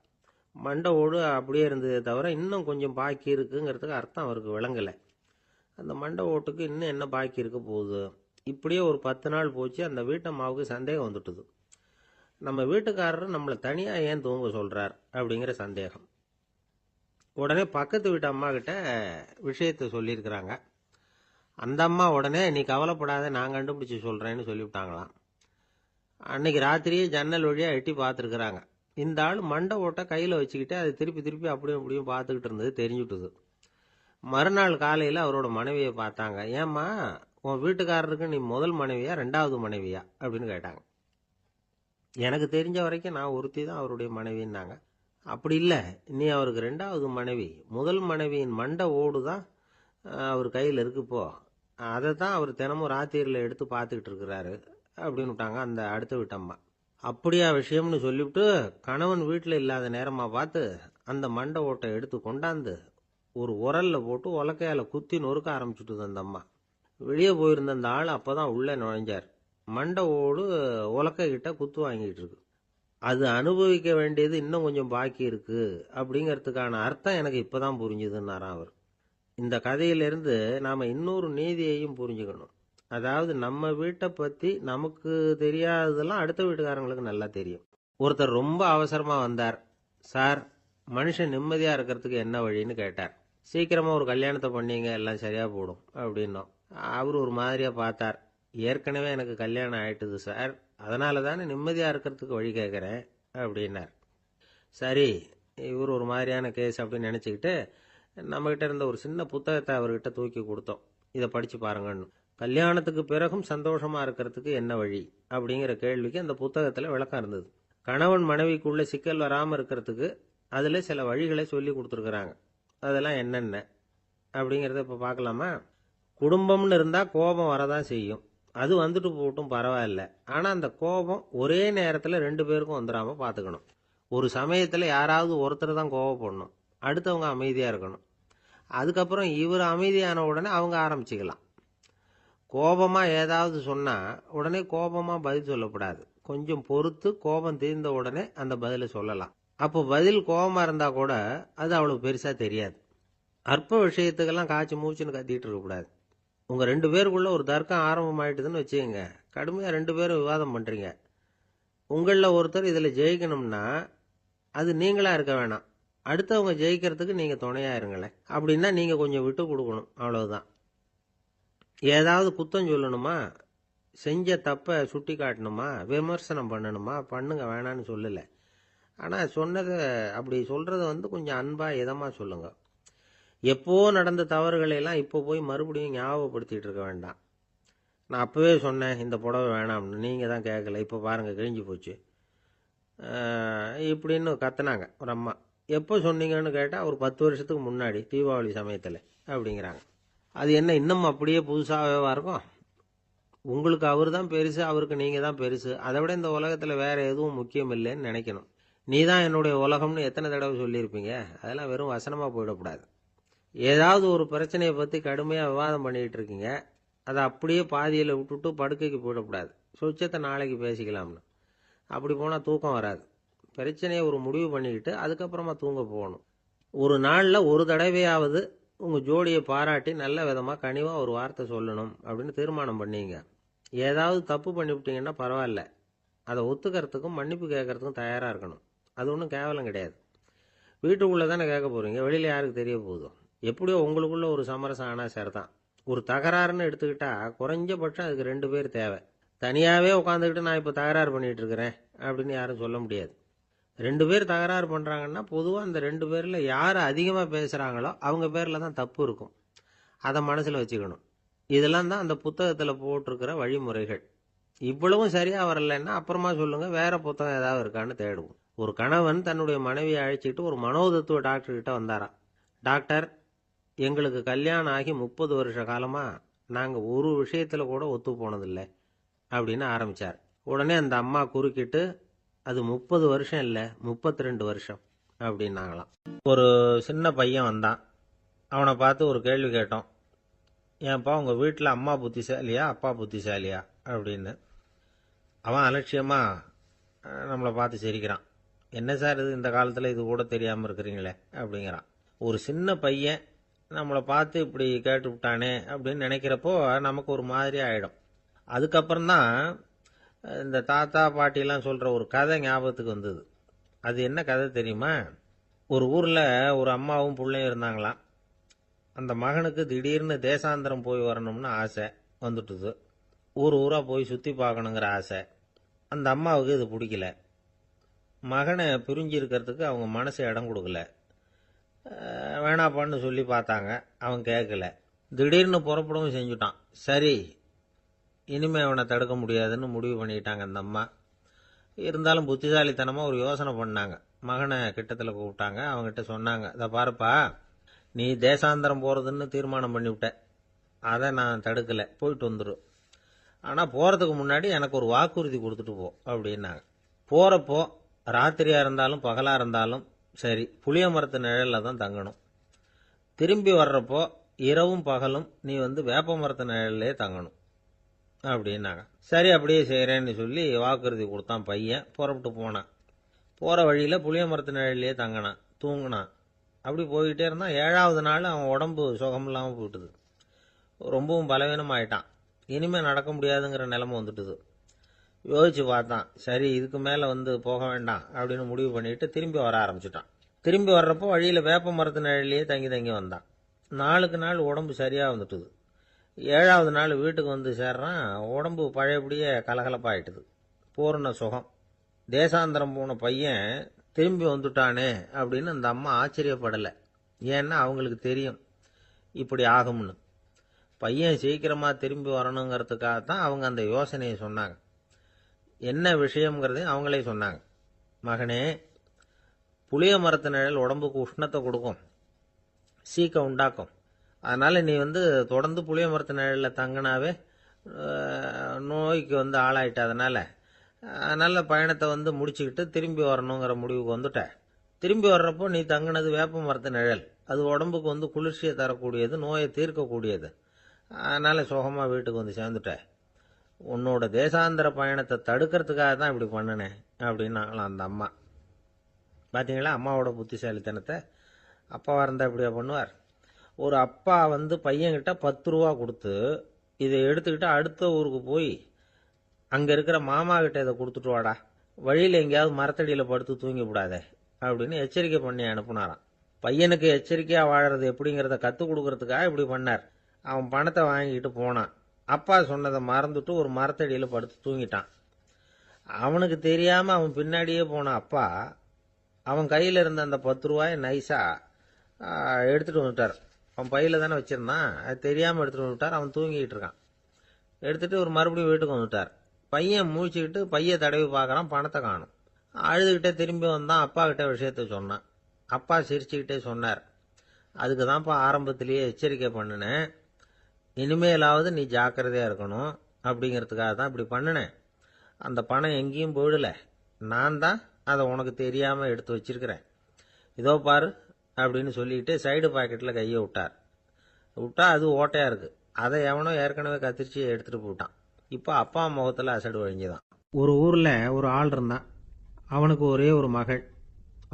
மண்டை ஓடு அப்படியே இருந்ததே தவிர இன்னும் கொஞ்சம் பாக்கி இருக்குங்கிறதுக்கு அர்த்தம் அவருக்கு விளங்கலை. அந்த மண்டை ஓட்டுக்கு இன்னும் என்ன பாக்கி இருக்க போகுது? இப்படியே ஒரு 10 நாள் போச்சு. அந்த வீட்டம்மாவுக்கு சந்தேகம் வந்துட்டுது. நம்ம வீட்டுக்காரர் நம்மளை தனியாக ஏன் தூங்க சொல்கிறார் அப்படிங்கிற சந்தேகம். உடனே பக்கத்து வீட்டு அம்மா கிட்ட விஷயத்தை சொல்லியிருக்கிறாங்க. அந்த அம்மா உடனே, நீ கவலைப்படாத, நான் கண்டுபிடிச்சி சொல்கிறேன்னு சொல்லிவிட்டாங்களாம். அன்னைக்கு ராத்திரியே ஜன்னல் வழியாக எட்டி பார்த்துருக்குறாங்க. இந்த ஆள் மண்டை ஓட்டை கையில் வச்சுக்கிட்டு அதை திருப்பி திருப்பி அப்படியும் இப்படியும் பார்த்துக்கிட்டு இருந்தது தெரிஞ்சுட்டுது. மறுநாள் காலையில் அவரோட மனைவியை பார்த்தாங்க. ஏம்மா, உன் வீட்டுக்காரருக்கு நீ முதல் மனைவியா 2வது மனைவியா அப்படின்னு கேட்டாங்க. எனக்கு தெரிஞ்ச வரைக்கும் நான் ஒருத்தி தான் அவருடைய மனைவின்னாங்க. அப்படி இல்லை, நீ அவருக்கு 2வது மனைவி. முதல் மனைவியின் மண்டை ஓடு தான் அவர் கையில் இருக்குப்போ, அதை தான் அவர் தினமும் ராத்திரியில் எடுத்து பார்த்துக்கிட்டு இருக்கிறாரு அப்படின்னு விட்டாங்க அந்த அடுத்த வீட்டம்மா. அப்படியா விஷயம்னு சொல்லிவிட்டு கணவன் வீட்டில் இல்லாத நேரமாக பார்த்து அந்த மண்டை ஓட்டை எடுத்து கொண்டாந்து ஒரு உரல்ல போட்டு உலக்கையால் குத்தி நொறுக்க ஆரம்பிச்சுட்டுது அந்த அம்மா. வெளியே போயிருந்த அந்த ஆள் அப்போ தான் உள்ளே நுழைஞ்சார். மண்டை ஓடு உலக்கை கிட்ட குத்து வாங்கிட்டு இருக்கு. அது அனுபவிக்க வேண்டியது இன்னும் கொஞ்சம் பாக்கி இருக்கு அப்படிங்கிறதுக்கான அர்த்தம் எனக்கு இப்போதான் புரிஞ்சுதுன்னாராம் அவர். இந்த கதையிலிருந்து நாம் இன்னொரு நீதியையும் புரிஞ்சுக்கணும். அதாவது நம்ம வீட்டை பற்றி நமக்கு தெரியாததெல்லாம் அடுத்த வீட்டுக்காரங்களுக்கு நல்லா தெரியும். ஒருத்தர் ரொம்ப அவசரமாக வந்தார். சார், மனுஷன் நிம்மதியாக இருக்கிறதுக்கு என்ன வழின்னு கேட்டார். சீக்கிரமாக ஒரு கல்யாணத்தை பண்ணீங்க, எல்லாம் சரியாக போடும் அப்படின்னோம். அவர் ஒரு மாதிரியாக பார்த்தார். ஏற்கனவே எனக்கு கல்யாணம் ஆயிட்டுது சார், அதனால தானே நிம்மதியாக இருக்கிறதுக்கு வழி கேட்குறேன் அப்படின்னார். சரி, இவர் ஒரு மாதிரியான கேஸ் அப்படின்னு நினச்சிக்கிட்டு நம்மகிட்ட இருந்த ஒரு சின்ன புத்தகத்தை அவர்கிட்ட தூக்கி கொடுத்தோம். இதை படித்து பாருங்கன்னு. கல்யாணத்துக்கு பிறகும் சந்தோஷமாக இருக்கிறதுக்கு என்ன வழி அப்படிங்கிற கேள்விக்கு அந்த புத்தகத்தில் விளக்கம் இருந்தது. கணவன் மனைவிக்குள்ள சிக்கல் வராமல் இருக்கிறதுக்கு அதில் சில வழிகளை சொல்லி கொடுத்துருக்குறாங்க. அதெல்லாம் என்னென்ன அப்படிங்கிறத இப்போ பார்க்கலாமா? குடும்பம்னு இருந்தால் கோபம் வரதான் செய்யும். அது வந்துட்டு போகட்டும், பரவாயில்ல. ஆனால் அந்த கோபம் ஒரே நேரத்தில் 2 பேருக்கும் வந்துடாமல் பார்த்துக்கணும். ஒரு சமயத்தில் யாராவது ஒருத்தர் தான் கோபப்படணும், அடுத்தவங்க அமைதியாக இருக்கணும். அதுக்கப்புறம் இவர் அமைதியான உடனே அவங்க ஆரம்பிச்சுக்கலாம். கோபமாக ஏதாவது சொன்னால் உடனே கோபமாக பதில் சொல்லக்கூடாது. கொஞ்சம் பொறுத்து கோபம் தீர்ந்த உடனே அந்த பதிலை சொல்லலாம். அப்போ பதில் கோபமாக இருந்தால் கூட அது அவ்வளவு பெருசாக தெரியாது. அற்ப விஷயத்துக்கெல்லாம் காய்ச்சி மூச்சுன்னு கத்திட்டு இருக்கக்கூடாது. உங்கள் 2 பேருக்குள்ள ஒரு தர்க்கம் ஆரம்பமாயிட்டுதுன்னு வச்சுக்கோங்க. கடுமையாக 2 பேரும் விவாதம் பண்ணுறீங்க. உங்களில் ஒருத்தர் இதில் ஜெயிக்கணும்னா அது நீங்களாக இருக்க வேணாம், அடுத்தவங்க ஜெயிக்கிறதுக்கு நீங்கள் துணையாக இருங்களேன். அப்படின்னா நீங்கள் கொஞ்சம் விட்டு கொடுக்கணும், அவ்வளவுதான். ஏதாவது குத்தம் சொல்லணுமா, செஞ்ச தப்பை சுட்டி காட்டணுமா, விமர்சனம் பண்ணணுமா, பண்ணுங்க, வேணான்னு சொல்லலை. ஆனால் சொன்னதை அப்படி சொல்கிறத கொஞ்சம் அன்பாக இதமாக சொல்லுங்கள். எப்போ நடந்த தவறுகளையெல்லாம் இப்போ போய் மறுபடியும் ஞாபகப்படுத்திகிட்டு இருக்க வேண்டாம். நான் அப்போவே சொன்னேன் இந்த புடவை வேணாம்னு, நீங்கள் தான் கேட்கல, இப்போ பாருங்கள் கிழிஞ்சு போச்சு இப்படின்னு கத்துனாங்க ஒரு அம்மா. எப்போ சொன்னீங்கன்னு கேட்டால் ஒரு 10 வருஷத்துக்கு முன்னாடி தீபாவளி சமயத்தில் அப்படிங்கிறாங்க. அது என்ன இன்னும் அப்படியே புதுசாகவே இருக்கும்? உங்களுக்கு அவர் தான் பெருசு, அவருக்கு நீங்கள் தான் பெருசு. அதை விட இந்த உலகத்தில் வேறு எதுவும் முக்கியம் இல்லைன்னு நினைக்கணும். நீ தான் என்னுடைய உலகம்னு எத்தனை தடவை சொல்லியிருப்பீங்க? அதெல்லாம் வெறும் வசனமாக போயிடக்கூடாது. ஏதாவது ஒரு பிரச்சனையை பற்றி கடுமையாக விவாதம் பண்ணிக்கிட்டு இருக்கீங்க, அதை அப்படியே பாதியில் விட்டுட்டு படுக்கைக்கு போயிடக்கூடாது. சொச்சத்தை நாளைக்கு பேசிக்கலாம்னு. அப்படி போனால் தூக்கம் வராது. பிரச்சனையை ஒரு முடிவு பண்ணிக்கிட்டு அதுக்கப்புறமா தூங்க போகணும். ஒரு நாளில் ஒரு தடவையாவது உங்கள் ஜோடியை பாராட்டி நல்ல விதமாக கனிவாக ஒரு வார்த்தை சொல்லணும் அப்படின்னு தீர்மானம் பண்ணீங்க. ஏதாவது தப்பு பண்ணிவிட்டீங்கன்னா பரவாயில்ல, அதை ஒத்துக்கிறதுக்கும் மன்னிப்பு கேட்கறதுக்கும் தயாராக இருக்கணும். அது ஒன்றும் கேவலம் கிடையாது. வீட்டுக்குள்ளே தானே கேட்க போகிறீங்க, வெளியில் யாருக்கு தெரிய போகுதோ? எப்படியோ உங்களுக்குள்ள ஒரு சமரசம் ஆனால் சரிதான். ஒரு தகராறுன்னு எடுத்துக்கிட்டா குறைஞ்சபட்சம் அதுக்கு 2 பேர் தேவை. தனியாகவே உட்காந்துக்கிட்டு நான் இப்போ தகராறு பண்ணிட்டு இருக்கிறேன் அப்படின்னு யாரும் சொல்ல முடியாது. 2 பேர் தகராறு பண்ணுறாங்கன்னா பொதுவாக அந்த 2 பேரில் யார் அதிகமாக பேசுகிறாங்களோ அவங்க பேரில் தான் தப்பு இருக்கும். அதை மனசில் வச்சுக்கணும். இதெல்லாம் தான் அந்த புத்தகத்தில் போட்டிருக்கிற வழிமுறைகள். இவ்வளவும் சரியாக வரலைன்னா அப்புறமா சொல்லுங்கள், வேற புத்தகம் ஏதாவது இருக்கான்னு தேடுவோம். ஒரு கணவன் தன்னுடைய மனைவியை அழைச்சிட்டு ஒரு மனோதத்துவ டாக்டர்கிட்ட வந்தாராம். டாக்டர், எங்களுக்கு கல்யாணம் ஆகி 30 வருஷ காலமாக நாங்கள் ஒரு விஷயத்தில் கூட ஒத்து போனதில்லை அப்படின்னு ஆரம்பித்தார். உடனே அந்த அம்மா குறுக்கிட்டு, அது 30 வருஷம் இல்லை, 32 வருஷம் அப்படின்னாங்களாம். ஒரு சின்ன பையன் வந்தான். அவனை பார்த்து ஒரு கேள்வி கேட்டோம். ஏன்ப்பா உங்கள் வீட்டில் அம்மா புத்திசாலியா அப்பா புத்திசாலியா அப்படின்னு. அவன் அலட்சியமாக நம்மளை பார்த்து சிரிக்கிறான். என்ன சார் இது, இந்த காலத்தில் இது கூட தெரியாமல் இருக்கிறீங்களே அப்படிங்கிறான். ஒரு சின்ன பையன் நம்மளை பார்த்து இப்படி கேட்டு விட்டானே அப்படின்னு நினைக்கிறப்போ நமக்கு ஒரு மாதிரி ஆகிடும். அதுக்கப்புறம்தான் இந்த தாத்தா பாட்டிலாம் சொல்கிற ஒரு கதை ஞாபகத்துக்கு வந்தது. அது என்ன கதை தெரியுமா? ஒரு ஊரில் ஒரு அம்மாவும் பிள்ளையும் இருந்தாங்களாம். அந்த மகனுக்கு திடீர்னு தேசாந்திரம் போய் வரணும்னு ஆசை வந்துட்டுது. ஊராக போய் சுற்றி பார்க்கணுங்கிற ஆசை. அந்த அம்மாவுக்கு இது பிடிக்கல. மகனை பிரிஞ்சு இருக்கிறதுக்கு அவங்க மனசு இடம் கொடுக்கல. வேணாப்பான்னு சொல்லி பார்த்தாங்க, அவன் கேட்கல. திடீர்னு புறப்படவும் செஞ்சுட்டான். சரி, இனிமேல் அவனை தடுக்க முடியாதுன்னு முடிவு பண்ணிட்டாங்க அந்த அம்மா. இருந்தாலும் புத்திசாலித்தனமாக ஒரு யோசனை பண்ணாங்க. மகனை கிட்டத்தில் கூப்பிட்டாங்க. அவங்ககிட்ட சொன்னாங்க, இதை பாருப்பா, நீ தேசாந்திரம் போகிறதுன்னு தீர்மானம் பண்ணிவிட்ட, அதை நான் தடுக்கலை, போயிட்டு வந்துடும். ஆனால் போகிறதுக்கு முன்னாடி எனக்கு ஒரு வாக்குறுதி கொடுத்துட்டு போ அப்படின்னாங்க. போகிறப்போ ராத்திரியாக இருந்தாலும் பகலாக இருந்தாலும் சரி, புளிய மரத்து நிழலில் தான் தங்கணும். திரும்பி வர்றப்போ இரவும் பகலும் நீ வேப்ப மரத்து நிழல்லே தங்கணும் அப்படின்னாங்க. சரி, அப்படியே செய்கிறேன்னு சொல்லி வாக்குறுதி கொடுத்தான் பையன். புறப்பட்டு போனான். போகிற வழியில் புளிய மரத்து நிழல்லையே தங்கினான், தூங்கினான். அப்படி போய்கிட்டே இருந்தான். 7வது நாள் அவன் உடம்பு சுகமில்லாமல் போயிட்டுது. ரொம்பவும் பலவீனமாயிட்டான். இனிமேல் நடக்க முடியாதுங்கிற நிலைமை வந்துட்டுது. யோசிச்சு பார்த்தான். சரி, இதுக்கு மேலே போக வேண்டாம் அப்படின்னு முடிவு பண்ணிட்டு திரும்பி வர ஆரம்பிச்சிட்டான். திரும்பி வர்றப்போ வழியில் வேப்ப மரத்து நிழல்லையே தங்கி வந்தான். நாளுக்கு நாள் உடம்பு சரியாக வந்துட்டுது. 7வது நாள் வீட்டுக்கு சேர்றான். உடம்பு பழையபடியே கலகலப்பாயிட்டுது. பூர்ண சுகம். தேசாந்திரம் போன பையன் திரும்பி வந்துட்டானே அப்படின்னு அந்த அம்மா ஆச்சரியப்படலை. ஏன்னா அவங்களுக்கு தெரியும் இப்படி ஆகும்னு. பையன் சீக்கிரமாக திரும்பி வரணுங்கிறதுக்காக தான் அவங்க அந்த யோசனையை சொன்னாங்க. என்ன விஷயங்கிறதையும் அவங்களே சொன்னாங்க. மகனே, புளிய மரத்து நிழல் உடம்புக்கு உஷ்ணத்தை கொடுக்கும், சீக்கம் உண்டாக்கும். அதனால் நீ தொடர்ந்து புளிய மரத்து நிழலில் தங்கினாவே நோய்க்கு ஆளாயிட்ட. அதனால் பயணத்தை முடிச்சுக்கிட்டு திரும்பி வரணுங்கிற முடிவுக்கு வந்துட்ட. திரும்பி வர்றப்போ நீ தங்கினது வேப்ப மரத்து நிழல். அது உடம்புக்கு குளிர்ச்சியை தரக்கூடியது, நோயை தீர்க்கக்கூடியது. அதனால் சுகமாக வீட்டுக்கு சேர்ந்துட்ட. உன்னோட தேசாந்திர பயணத்தை தடுக்கிறதுக்காக தான் இப்படி பண்ணினேன் அப்படின்னாங்களாம் அந்த அம்மா. பார்த்தீங்களா அம்மாவோட புத்திசாலித்தனத்தை? அப்பாவாக இருந்தால் இப்படியா பண்ணுவார்? ஒரு அப்பா பையன்கிட்ட 10 ரூபா கொடுத்து இதை எடுத்துக்கிட்டு அடுத்த ஊருக்கு போய் அங்கே இருக்கிற மாமா கிட்ட இதை கொடுத்துட்டு வாடா, வழியில் எங்கேயாவது மரத்தடியில் படுத்து தூங்கி விடாதே அப்படின்னு எச்சரிக்கை பண்ணி அனுப்புனாராம். பையனுக்கு எச்சரிக்கையாக வாழறது எப்படிங்கிறத கற்றுக் கொடுக்கறதுக்காக இப்படி பண்ணார். அவன் பணத்தை வாங்கிட்டு போனான். அப்பா சொன்னதை மறந்துட்டு ஒரு மரத்தடியில் படுத்து தூங்கிட்டான். அவனுக்கு தெரியாமல் அவன் பின்னாடியே போன அப்பா அவன் கையில் இருந்த அந்த 10 ரூபாயை நைஸாக எடுத்துகிட்டு வந்துட்டார். அவன் பையில் தானே வச்சிருந்தான், அது தெரியாமல் எடுத்துகிட்டு வந்துட்டார். அவன் தூங்கிக்கிட்டு இருக்கான். எடுத்துகிட்டு ஒரு மறுபடியும் வீட்டுக்கு வந்துட்டார். பையன் மூழ்கிக்கிட்டு பையை தடவி பார்க்குறான், பணத்தை காணும். அழுதுகிட்டே திரும்பி வந்தான். அப்பா கிட்ட விஷயத்த சொன்னான். அப்பா சிரிச்சுக்கிட்டே சொன்னார், அதுக்கு தான்ப்பா ஆரம்பத்திலேயே எச்சரிக்கை பண்ணினேன், இனிமேலாவது நீ ஜாக்கிரதையாக இருக்கணும் அப்படிங்கிறதுக்காக தான் இப்படி பண்ணினேன். அந்த பணம் எங்கேயும் போயிடலை, நான் தான் அதை உனக்கு தெரியாமல் எடுத்து வச்சிருக்கிறேன். இதோ பாரு அப்படின்னு சொல்லிட்டு சைடு பாக்கெட்டில் கையை விட்டா அது ஓட்டையாக இருக்குது. அதை எவனோ ஏற்கனவே கத்திரிச்சு எடுத்துகிட்டு போட்டான். இப்போ அப்பா முகத்தில் அசடு வழிஞ்சுதான். ஒரு ஊரில் ஒரு ஆள் இருந்தான். அவனுக்கு ஒரே ஒரு மகள்.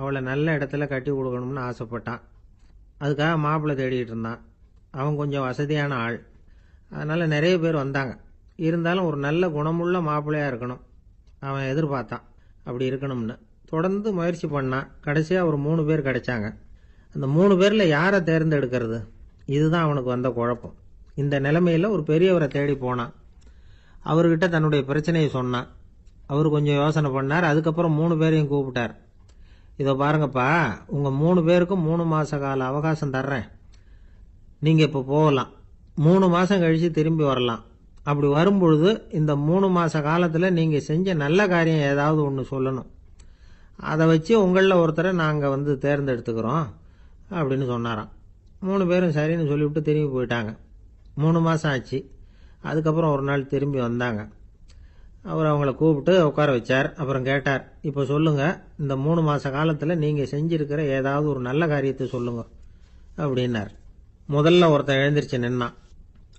அவளை நல்ல இடத்துல கட்டி கொடுக்கணும்னு ஆசைப்பட்டான். அதுக்காக மாப்பிள்ளை தேடிட்டு இருந்தான். அவன் கொஞ்சம் வசதியான ஆள். அதனால் நிறைய பேர் வந்தாங்க. இருந்தாலும் ஒரு நல்ல குணமுள்ள மாப்பிள்ளையாக இருக்கணும் அவன் எதிர்பார்த்தான். அப்படி இருக்கணும்னு தொடர்ந்து முயற்சி பண்ணான். கடைசியாக ஒரு 3 பேர் கிடைச்சாங்க. அந்த 3 பேரில் யாரை தேர்ந்தெடுக்கிறது, இதுதான் அவனுக்கு வந்த குழப்பம். இந்த நிலைமையில ஒரு பெரியவரை தேடி போனான். அவர்கிட்ட தன்னுடைய பிரச்சனையை சொன்னான். அவர் கொஞ்சம் யோசனை பண்ணார். அதுக்கப்புறம் 3 பேரையும் கூப்பிட்டார். இதோ பாருங்கப்பா, உங்க 3 பேருக்கும் 3 மாச கால அவகாசம் தர்றேன். நீங்க இப்ப போகலாம். 3 மாசம் கழிச்சு திரும்பி வரலாம். அப்படி வரும்பொழுது இந்த 3 மாச காலத்துல நீங்க செஞ்ச நல்ல காரியம் ஏதாவது ஒன்று சொல்லணும். அதை வச்சு உங்களில் ஒருத்தரை நாங்கள் தேர்ந்தெடுத்துக்கிறோம் அப்படின்னு சொன்னாராம். 3 பேரும் சரின்னு சொல்லிவிட்டு திரும்பி போயிட்டாங்க. 3 மாதம் ஆச்சு. அதுக்கப்புறம் ஒரு நாள் திரும்பி வந்தாங்க. அவர் அவங்கள கூப்பிட்டு உட்கார வச்சார். அப்புறம் கேட்டார், இப்போ சொல்லுங்க, இந்த 3 மாச காலத்தில் நீங்கள் செஞ்சிருக்கிற ஏதாவது ஒரு நல்ல காரியத்தை சொல்லுங்க அப்படின்னார். முதல்ல ஒருத்தன் எழுந்திருச்சு நின்னான்.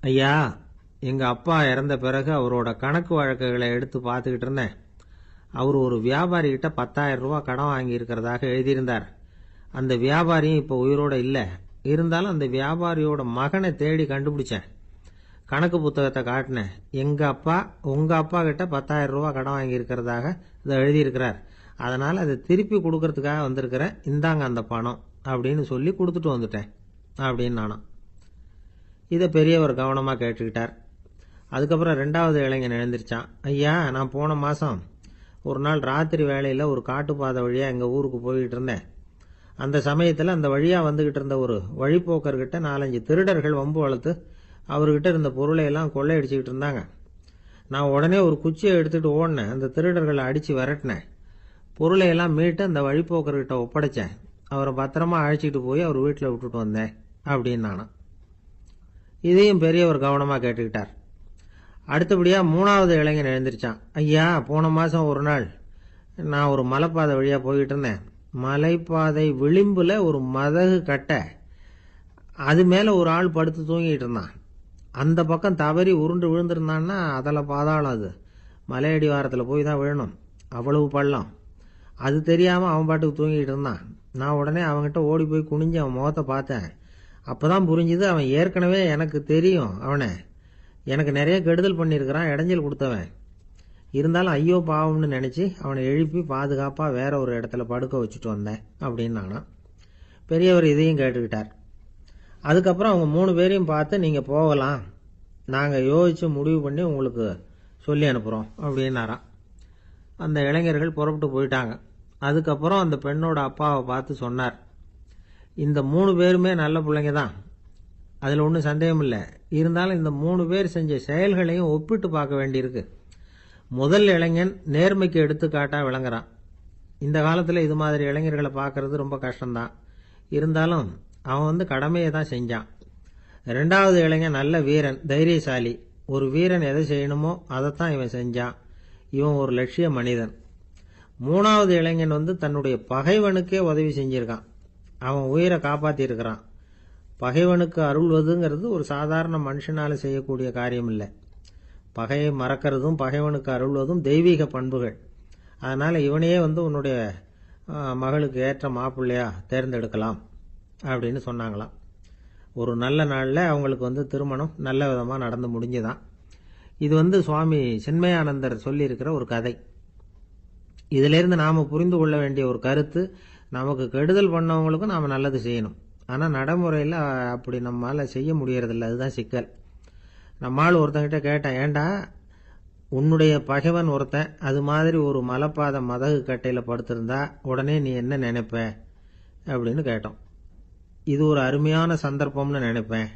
ஐயா, எங்கள் அப்பா இறந்த பிறகு அவரோட கணக்கு வழக்குகளை எடுத்து பார்த்துக்கிட்டு இருந்தேன். அவர் ஒரு வியாபாரிகிட்ட 10,000 ரூபா கடன் வாங்கி இருக்கிறதாக எழுதியிருந்தார். அந்த வியாபாரியும் இப்போ உயிரோட இல்லை. இருந்தாலும் அந்த வியாபாரியோட மகனை தேடி கண்டுபிடிச்சேன். கணக்கு புத்தகத்தை காட்டினேன். எங்க அப்பா உங்க அப்பா கிட்ட 10,000 ரூபா கடன் வாங்கி இருக்கிறதாக இதை எழுதியிருக்கிறார். அதனால அதை திருப்பி கொடுக்கறதுக்காக வந்திருக்கிறேன். இந்தாங்க அந்த பணம் அப்படின்னு சொல்லி கொடுத்துட்டு வந்துட்டேன் அப்படின்னு நானும். இதை பெரியவர் கவனமா கேட்டுக்கிட்டார். அதுக்கப்புறம் 2வது இளைஞன் எழுந்திருச்சான். ஐயா, நான் போன மாசம் ஒரு நாள் ராத்திரி வேளையில ஒரு காட்டுப்பாதை வழியா எங்க ஊருக்கு போய்கிட்டு இருந்தேன். அந்த சமயத்துல அந்த வழியா வந்துகிட்டு இருந்த ஒரு வழிபோக்கர்கிட்ட 4-5 திருடர்கள் வம்பு வளர்த்து அவர்கிட்ட இருந்த பொருளை எல்லாம் கொள்ளையடிச்சுக்கிட்டு இருந்தாங்க. நான் உடனே ஒரு குச்சியை எடுத்துட்டு ஓடினேன். அந்த திருடர்களை அடிச்சு விரட்டினேன். பொருளை எல்லாம் மீட்டு அந்த வழிபோக்கர்கிட்ட ஒப்படைச்சேன். அவரை பத்திரமா அழைச்சிட்டு போய் அவர் வீட்டில் விட்டுட்டு வந்தேன் அப்படின்னு நானும். இதையும் பெரியவர் கவனமா கேட்டுக்கிட்டார். அடுத்தபடியா 3வது இளைஞன் எழுந்திருச்சான். ஐயா, போன மாசம் ஒரு நாள் நான் ஒரு மலைப்பாதை வழியா போய்கிட்டு இருந்தேன். மலைப்பாதை விளிம்புல ஒரு மதகு கட்டை, அது மேல ஒரு ஆள் படுத்து தூங்கிட்டு இருந்தான். அந்த பக்கம் தவறி உருண்டு விழுந்திருந்தான்னா அதில் பாதாளம். அது மலையடி வாரத்தில் போய் தான் விழணும். அவ்வளவு பள்ளம். அது தெரியாம அவன் பாட்டுக்கு தூங்கிட்டு இருந்தான். நான் உடனே அவன்கிட்ட ஓடி போய் குனிஞ்சு அவன் முகத்தை பார்த்தேன். அப்பதான் புரிஞ்சுது, அவன் ஏற்கனவே எனக்கு தெரியும். அவனை எனக்கு நிறைய கெடுதல் பண்ணியிருக்கிறான், இடைஞ்சல் கொடுத்தவன். இருந்தாலும் ஐயோ பாவம்னு நினைச்சு அவனை எழுப்பி பாதுகாப்பா வேற ஒரு இடத்துல படுக்க வச்சுட்டு வந்தேன் அப்படின்னு நானா. பெரியவர் இதையும் கேட்டுக்கிட்டார். அதுக்கப்புறம் அவங்க 3 பேரையும் பார்த்து, நீங்க போகலாம், நாங்க யோசிச்சு முடிவு பண்ணி உங்களுக்கு சொல்லி அனுப்புறோம் அப்படின்னாராம். அந்த இளைஞர்கள் புறப்பட்டு போயிட்டாங்க. அதுக்கப்புறம் அந்த பெண்ணோட அப்பாவை பார்த்து சொன்னார், இந்த 3 பேருமே நல்ல பிள்ளைங்க தான், அதுல ஒன்றும் சந்தேகம் இல்லை. இருந்தாலும் இந்த 3 பேர் செஞ்ச செயல்களையும் ஒப்பிட்டு பார்க்க வேண்டியிருக்கு. முதல் இளைஞன் நேர்மைக்கு எடுத்துக்காட்டா விளங்குறான். இந்த காலத்துல இது மாதிரி இளைஞர்களை பார்க்கறது ரொம்ப கஷ்டம்தான். இருந்தாலும் அவன் கடமையை தான் செஞ்சான். 2வது இளைஞன் நல்ல வீரன், தைரியசாலி. ஒரு வீரன் எதை செய்யணுமோ அதைத்தான் இவன் செஞ்சான். இவன் ஒரு லட்சிய மனிதன். 3வது இளைஞன் தன்னுடைய பகைவனுக்கே உதவி செஞ்சிருக்கான். அவன் உயிரை காப்பாத்தி இருக்கிறான். பகைவனுக்கு அருள்வதுங்கிறது ஒரு சாதாரண மனுஷனால செய்யக்கூடிய காரியம் இல்லை. பகையை மறக்கிறதும் பகைவனுக்கு அருள்வதும் தெய்வீக பண்புகள். அதனால இவனையே உன்னுடைய மகளுக்கு ஏற்ற மாப்பிள்ளையா தேர்ந்தெடுக்கலாம் அப்படின்னு சொன்னாங்களாம். ஒரு நல்ல நாளில் அவங்களுக்கு திருமணம் நல்ல விதமாக நடந்து முடிஞ்சுதான். இது சுவாமி சின்மயானந்தர் சொல்லியிருக்கிற ஒரு கதை. இதிலிருந்து நாம் புரிந்து கொள்ள வேண்டிய ஒரு கருத்து, நமக்கு கெடுதல் பண்ணவங்களுக்கும் நாம் நல்லது செய்யணும். ஆனால் நடைமுறையில் அப்படி நம்மளால் செய்ய முடியறதில்ல. அதுதான் சிக்கல். நம்மால் ஒருத்தங்கிட்ட கேட்டேன், ஏண்டா உன்னுடைய பகைவன் ஒருத்தன் அது மாதிரி ஒரு மலைப்பாதை மதகு கட்டையில் படுத்திருந்தா உடனே நீ என்ன நினைப்ப அப்படின்னு கேட்டோம். இது ஒரு அருமையான சந்தர்ப்பம்னு நினைப்பேன்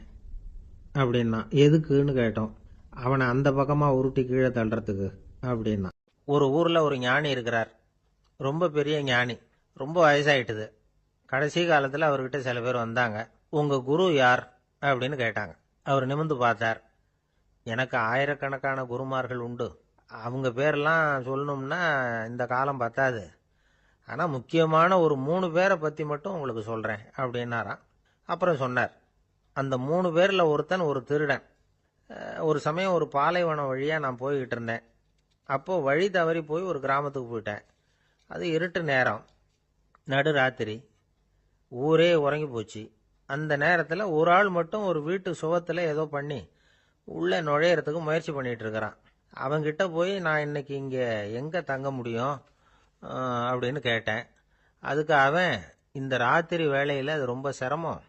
அப்படின்னா. எதுக்குன்னு கேட்டோம். அவனை அந்த பக்கமா உருட்டி கீழே தள்ளுறதுக்கு அப்படின்னா. ஒரு ஊர்ல ஒரு ஞானி இருக்கிறார். ரொம்ப பெரிய ஞானி. ரொம்ப வயசாயிட்டுது. கடைசி காலத்துல அவர்கிட்ட சில பேர் வந்தாங்க. உங்க குரு யார் அப்படின்னு கேட்டாங்க. அவர் நிமிர்ந்து பார்த்தார். எனக்கு ஆயிரக்கணக்கான குருமார்கள் உண்டு. அவங்க பேரெல்லாம் சொல்லணும்னா இந்த காலம் பத்தாது. ஆனா முக்கியமான ஒரு 3 பேரை பத்தி மட்டும் உங்களுக்கு சொல்றேன் அப்படின்னாராம். அப்புறம் சொன்னார், அந்த 3 பேர்ல ஒருத்தன் ஒரு திருடன். ஒரு சமயம் ஒரு பாலைவனம் வழியா நான் போய்கிட்டு இருந்தேன். அப்போ வழி தவறி போய் ஒரு கிராமத்துக்கு போயிட்டேன். அது இருட்டு நேரம், நடு ராத்திரி, ஊரே உறங்கி போச்சு. அந்த நேரத்தில் ஒரு ஆள் மட்டும் ஒரு வீட்டு சுவத்தில் ஏதோ பண்ணி உள்ளே நுழையறதுக்கு முயற்சி பண்ணிட்டு இருக்கிறான். அவங்கிட்ட போய் நான் இன்னைக்கு இங்கே எங்கே தங்க முடியும் அப்படின்னு கேட்டேன். அதுக்கு அவன், இந்த ராத்திரி வேளையில் அது ரொம்ப சிரமம்,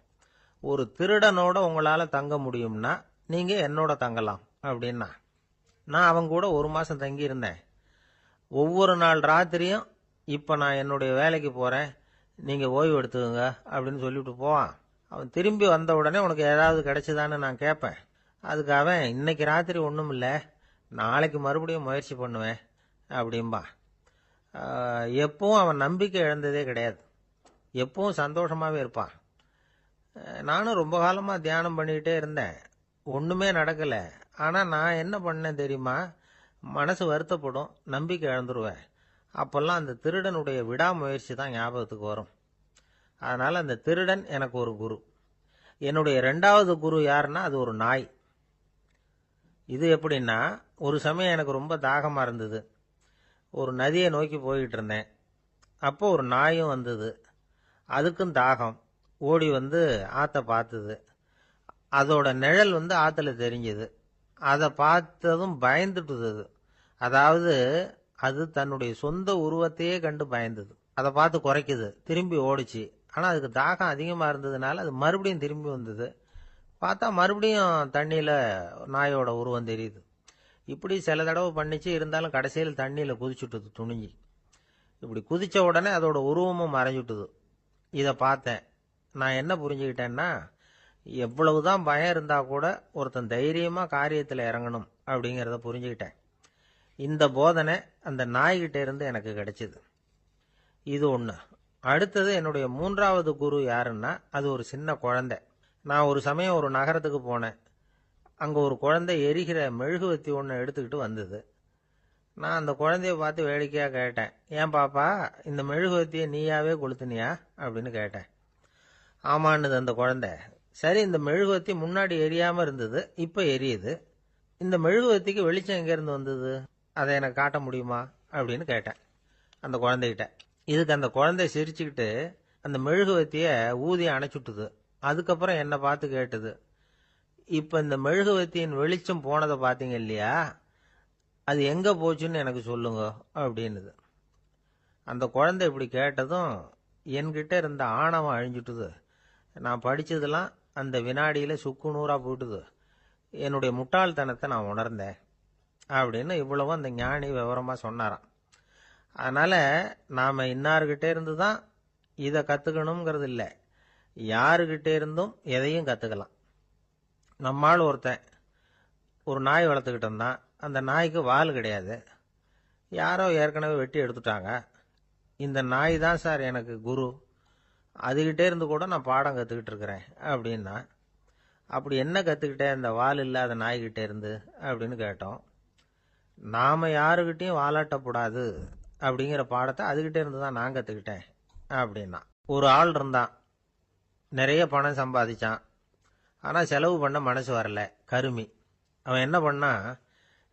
ஒரு திருடனோட உங்களால் தங்க முடியும்னா நீங்க என்னோட தங்கலாம் அப்படின்னா. நான் அவங்க கூட 1 மாசம் தங்கி இருந்தேன். ஒவ்வொரு நாள் ராத்திரியும் இப்ப நான் என்னுடைய வேலைக்கு போறேன், நீங்க ஓய்வு எடுத்துக்கங்க அப்படின்னு சொல்லிட்டு போவான். அவன் திரும்பி வந்த உடனே உனக்கு ஏதாவது கிடைச்சதான்னு நான் கேட்பேன். அதுக்கு அவன் இன்னைக்கு ராத்திரி ஒன்றும் இல்லை, நாளைக்கு மறுபடியும் முயற்சி பண்ணுவேன் அப்படிம்பா. எப்பவும் அவன் நம்பிக்கை இழந்ததே கிடையாது, எப்பவும் சந்தோஷமாவே இருப்பான். நானும் ரொம்ப காலமா தியானம் பண்ணிக்கிட்டே இருந்தேன், ஒண்ணுமே நடக்கல. ஆனா நான் என்ன பண்ணேன் தெரியுமா? மனசு வருத்தப்படும், நம்பிக்கை இழந்துருவேன். அப்பெல்லாம் அந்த திருடனுடைய விடாமுயற்சி தான் ஞாபகத்துக்கு வரும். அதனால அந்த திருடன் எனக்கு ஒரு குரு. என்னுடைய 2வது குரு யாருன்னா அது ஒரு நாய். இது எப்படின்னா, ஒரு சமயம் எனக்கு ரொம்ப தாகமா இருந்தது. ஒரு நதியை நோக்கி போயிட்டு இருந்தேன். அப்போ ஒரு நாயும் வந்தது. அதுக்கும் தாகம். ஓடி வந்து ஆத்த பார்த்தது. அதோட நிழல் வந்து ஆத்துல தெரிஞ்சது. அதை பார்த்ததும் பயந்துட்டுது அது. அதாவது அது தன்னுடைய சொந்த உருவத்தையே கண்டு பயந்தது. அதை பார்த்து குறைக்குது, திரும்பி ஓடிச்சு. ஆனா அதுக்கு தாகம் அதிகமா இருந்ததுனால அது மறுபடியும் திரும்பி வந்தது. பார்த்தா மறுபடியும் தண்ணியில நாயோட உருவம் தெரியுது. இப்படி சில தடவை பண்ணிச்சு. இருந்தாலும் கடைசியில் தண்ணியில குதிச்சுட்டுது துணிஞ்சி. இப்படி குதிச்ச உடனே அதோட உருவமும் மறைஞ்சுட்டுது. இதை பார்த்தேன். நான் என்ன புரிஞ்சுக்கிட்டேன்னா, எவ்வளவுதான் பயம் இருந்தா கூட ஒருத்தன் தைரியமா காரியத்தில் இறங்கணும் அப்படிங்கிறத புரிஞ்சுக்கிட்டேன். இந்த போதனை அந்த நாய்கிட்ட இருந்து எனக்கு கிடைச்சது. இது ஒண்ணு. அடுத்தது என்னுடைய 3வது குரு யாருன்னா அது ஒரு சின்ன குழந்தை. நான் ஒரு சமயம் ஒரு நகரத்துக்கு போனேன். அங்க ஒரு குழந்தை எரிகிற மெழுகுவத்தி ஒன்று எடுத்துக்கிட்டு வந்தது. நான் அந்த குழந்தைய பார்த்து வேடிக்கையா கேட்டேன், ஏன் பாப்பா இந்த மெழுகுவத்தியை நீயாவே கொளுத்துனியா அப்படின்னு கேட்டேன். ஆமான்னுது அந்த குழந்தை. சரி, இந்த மெழுகுவத்தி முன்னாடி எரியாம இருந்தது, இப்ப எரியுது. இந்த மெழுகுவத்திக்கு வெளிச்சம் எங்க இருந்து வந்தது, அதை எனக்கு காட்ட முடியுமா அப்படின்னு கேட்டேன் அந்த குழந்தைகிட்ட. இதுக்கு அந்த குழந்தை சிரிச்சுக்கிட்டு அந்த மெழுகுவத்திய ஊதி அணைச்சுட்டுது. அதுக்கப்புறம் என்னை பார்த்து கேட்டது, இப்ப இந்த மெழுகுவத்தியின் வெளிச்சம் போனதை பாத்தீங்க இல்லையா, அது எங்க போச்சுன்னு எனக்கு சொல்லுங்க அப்படின்னுது. அந்த குழந்தை இப்படி கேட்டதும் என்கிட்ட இருந்த ஆணவம் அழிஞ்சுட்டுது. நான் படிச்சதெல்லாம் அந்த வினாடியில சுக்கு நூறா போயிட்டுது. என்னுடைய முட்டாள்தனத்தை நான் உணர்ந்தேன் அப்படின்னு இவ்வளவும் அந்த ஞானி விவரமா சொன்னாராம். அதனால நாம இன்னார்கிட்ட இருந்து தான் இதை கத்துக்கணுங்கிறது இல்லை, யாருகிட்ட இருந்தும் எதையும் கத்துக்கலாம். நம்மால் ஒருத்தன் ஒரு நாய் வளர்த்துக்கிட்டு இருந்தான். அந்த நாய்க்கு வால் கிடையாது. யாரோ ஏற்கனவே வெட்டி எடுத்துட்டாங்க. இந்த நாய் தான் சார் எனக்கு குரு, அதுகிட்டே இருந்து கூட நான் பாடம் கத்துக்கிட்டு இருக்கிறேன் அப்படின்னா. அப்படி என்ன கத்துக்கிட்டேன் இந்த வால் இல்லாத நாய்கிட்ட இருந்து அப்படின்னு கேட்டோம். நாம யாருகிட்டையும் வாலாட்டக்கூடாது அப்படிங்கிற பாடத்தை அதுகிட்ட இருந்து தான் நான் கத்துக்கிட்டேன் அப்படின்னா. ஒரு ஆள் இருந்தான், நிறைய பணம் சம்பாதிச்சான். ஆனா செலவு பண்ண மனசு வரல, கருமி. அவன் என்ன பண்ணா,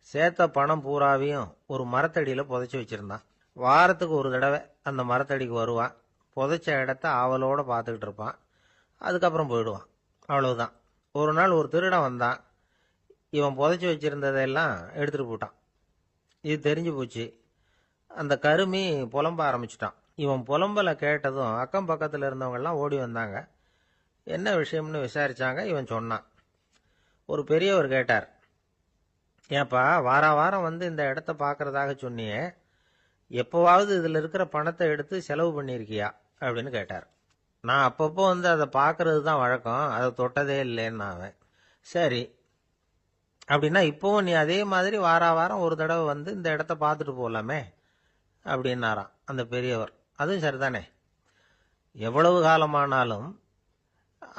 சேர்த்த பணம் பூராவையும் ஒரு மரத்தடியில புதைச்சி வச்சிருந்தான். வாரத்துக்கு ஒரு தடவை அந்த மரத்தடிக்கு வருவான், புதைச்ச இடத்த ஆவலோட பார்த்துக்கிட்டு இருப்பான், அதுக்கப்புறம் போயிடுவான். அவ்வளவுதான். ஒரு நாள் ஒரு திருடன் வந்தான். இவன் புதைச்சி வச்சிருந்ததெல்லாம் எடுத்துட்டு போட்டான். இது தெரிஞ்சு போச்சு. அந்த கருமி புலம்ப ஆரம்பிச்சிட்டான். இவன் புலம்பலை கேட்டதும் அக்கம் பக்கத்தில் இருந்தவங்க எல்லாம் ஓடி வந்தாங்க. என்ன விஷயம்னு விசாரிச்சாங்க. இவன் சொன்னான். ஒரு பெரியவர் கேட்டார், ஏப்பா வாரம் வந்து இந்த இடத்த பார்க்கறதாக சொன்னியே, எப்போவாவது இதுல இருக்கிற பணத்தை எடுத்து செலவு பண்ணியிருக்கியா அப்படின்னு கேட்டார். நான் அப்பப்போ வந்து அதை பார்க்கறது தான் வழக்கம், அதை தொட்டதே இல்லைன்னு அவன். சரி, அப்படின்னா இப்பவும் நீ அதே மாதிரி வாரம் ஒரு தடவை வந்து இந்த இடத்த பார்த்துட்டு போகலாமே அப்படின்னாராம் அந்த பெரியவர். அதுவும் சரிதானே, எவ்வளவு காலமானாலும்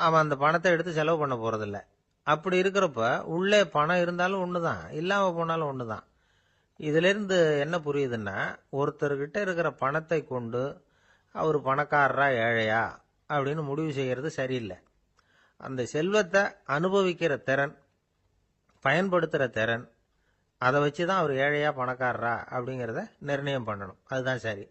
அவன் அந்த பணத்தை எடுத்து செலவு பண்ண போறதில்ல. அப்படி இருக்கிறப்ப உள்ளே பணம் இருந்தாலும் ஒண்ணுதான், இல்லாம போனாலும் ஒண்ணுதான். இதுல இருந்து என்ன புரியுதுன்னா, ஒருத்தர்கிட்ட இருக்கிற பணத்தை கொண்டு அவர் பணக்காரரா ஏழையா அப்படின்னு முடிவு செய்யறது சரியில்லை. அந்த செல்வத்தை அனுபவிக்கிற திறன், பயன்படுத்துற திறன், அதை வச்சுதான் அவர் ஏழையா பணக்காரரா அப்படிங்கிறத நிர்ணயம் பண்ணணும். அதுதான் சரி.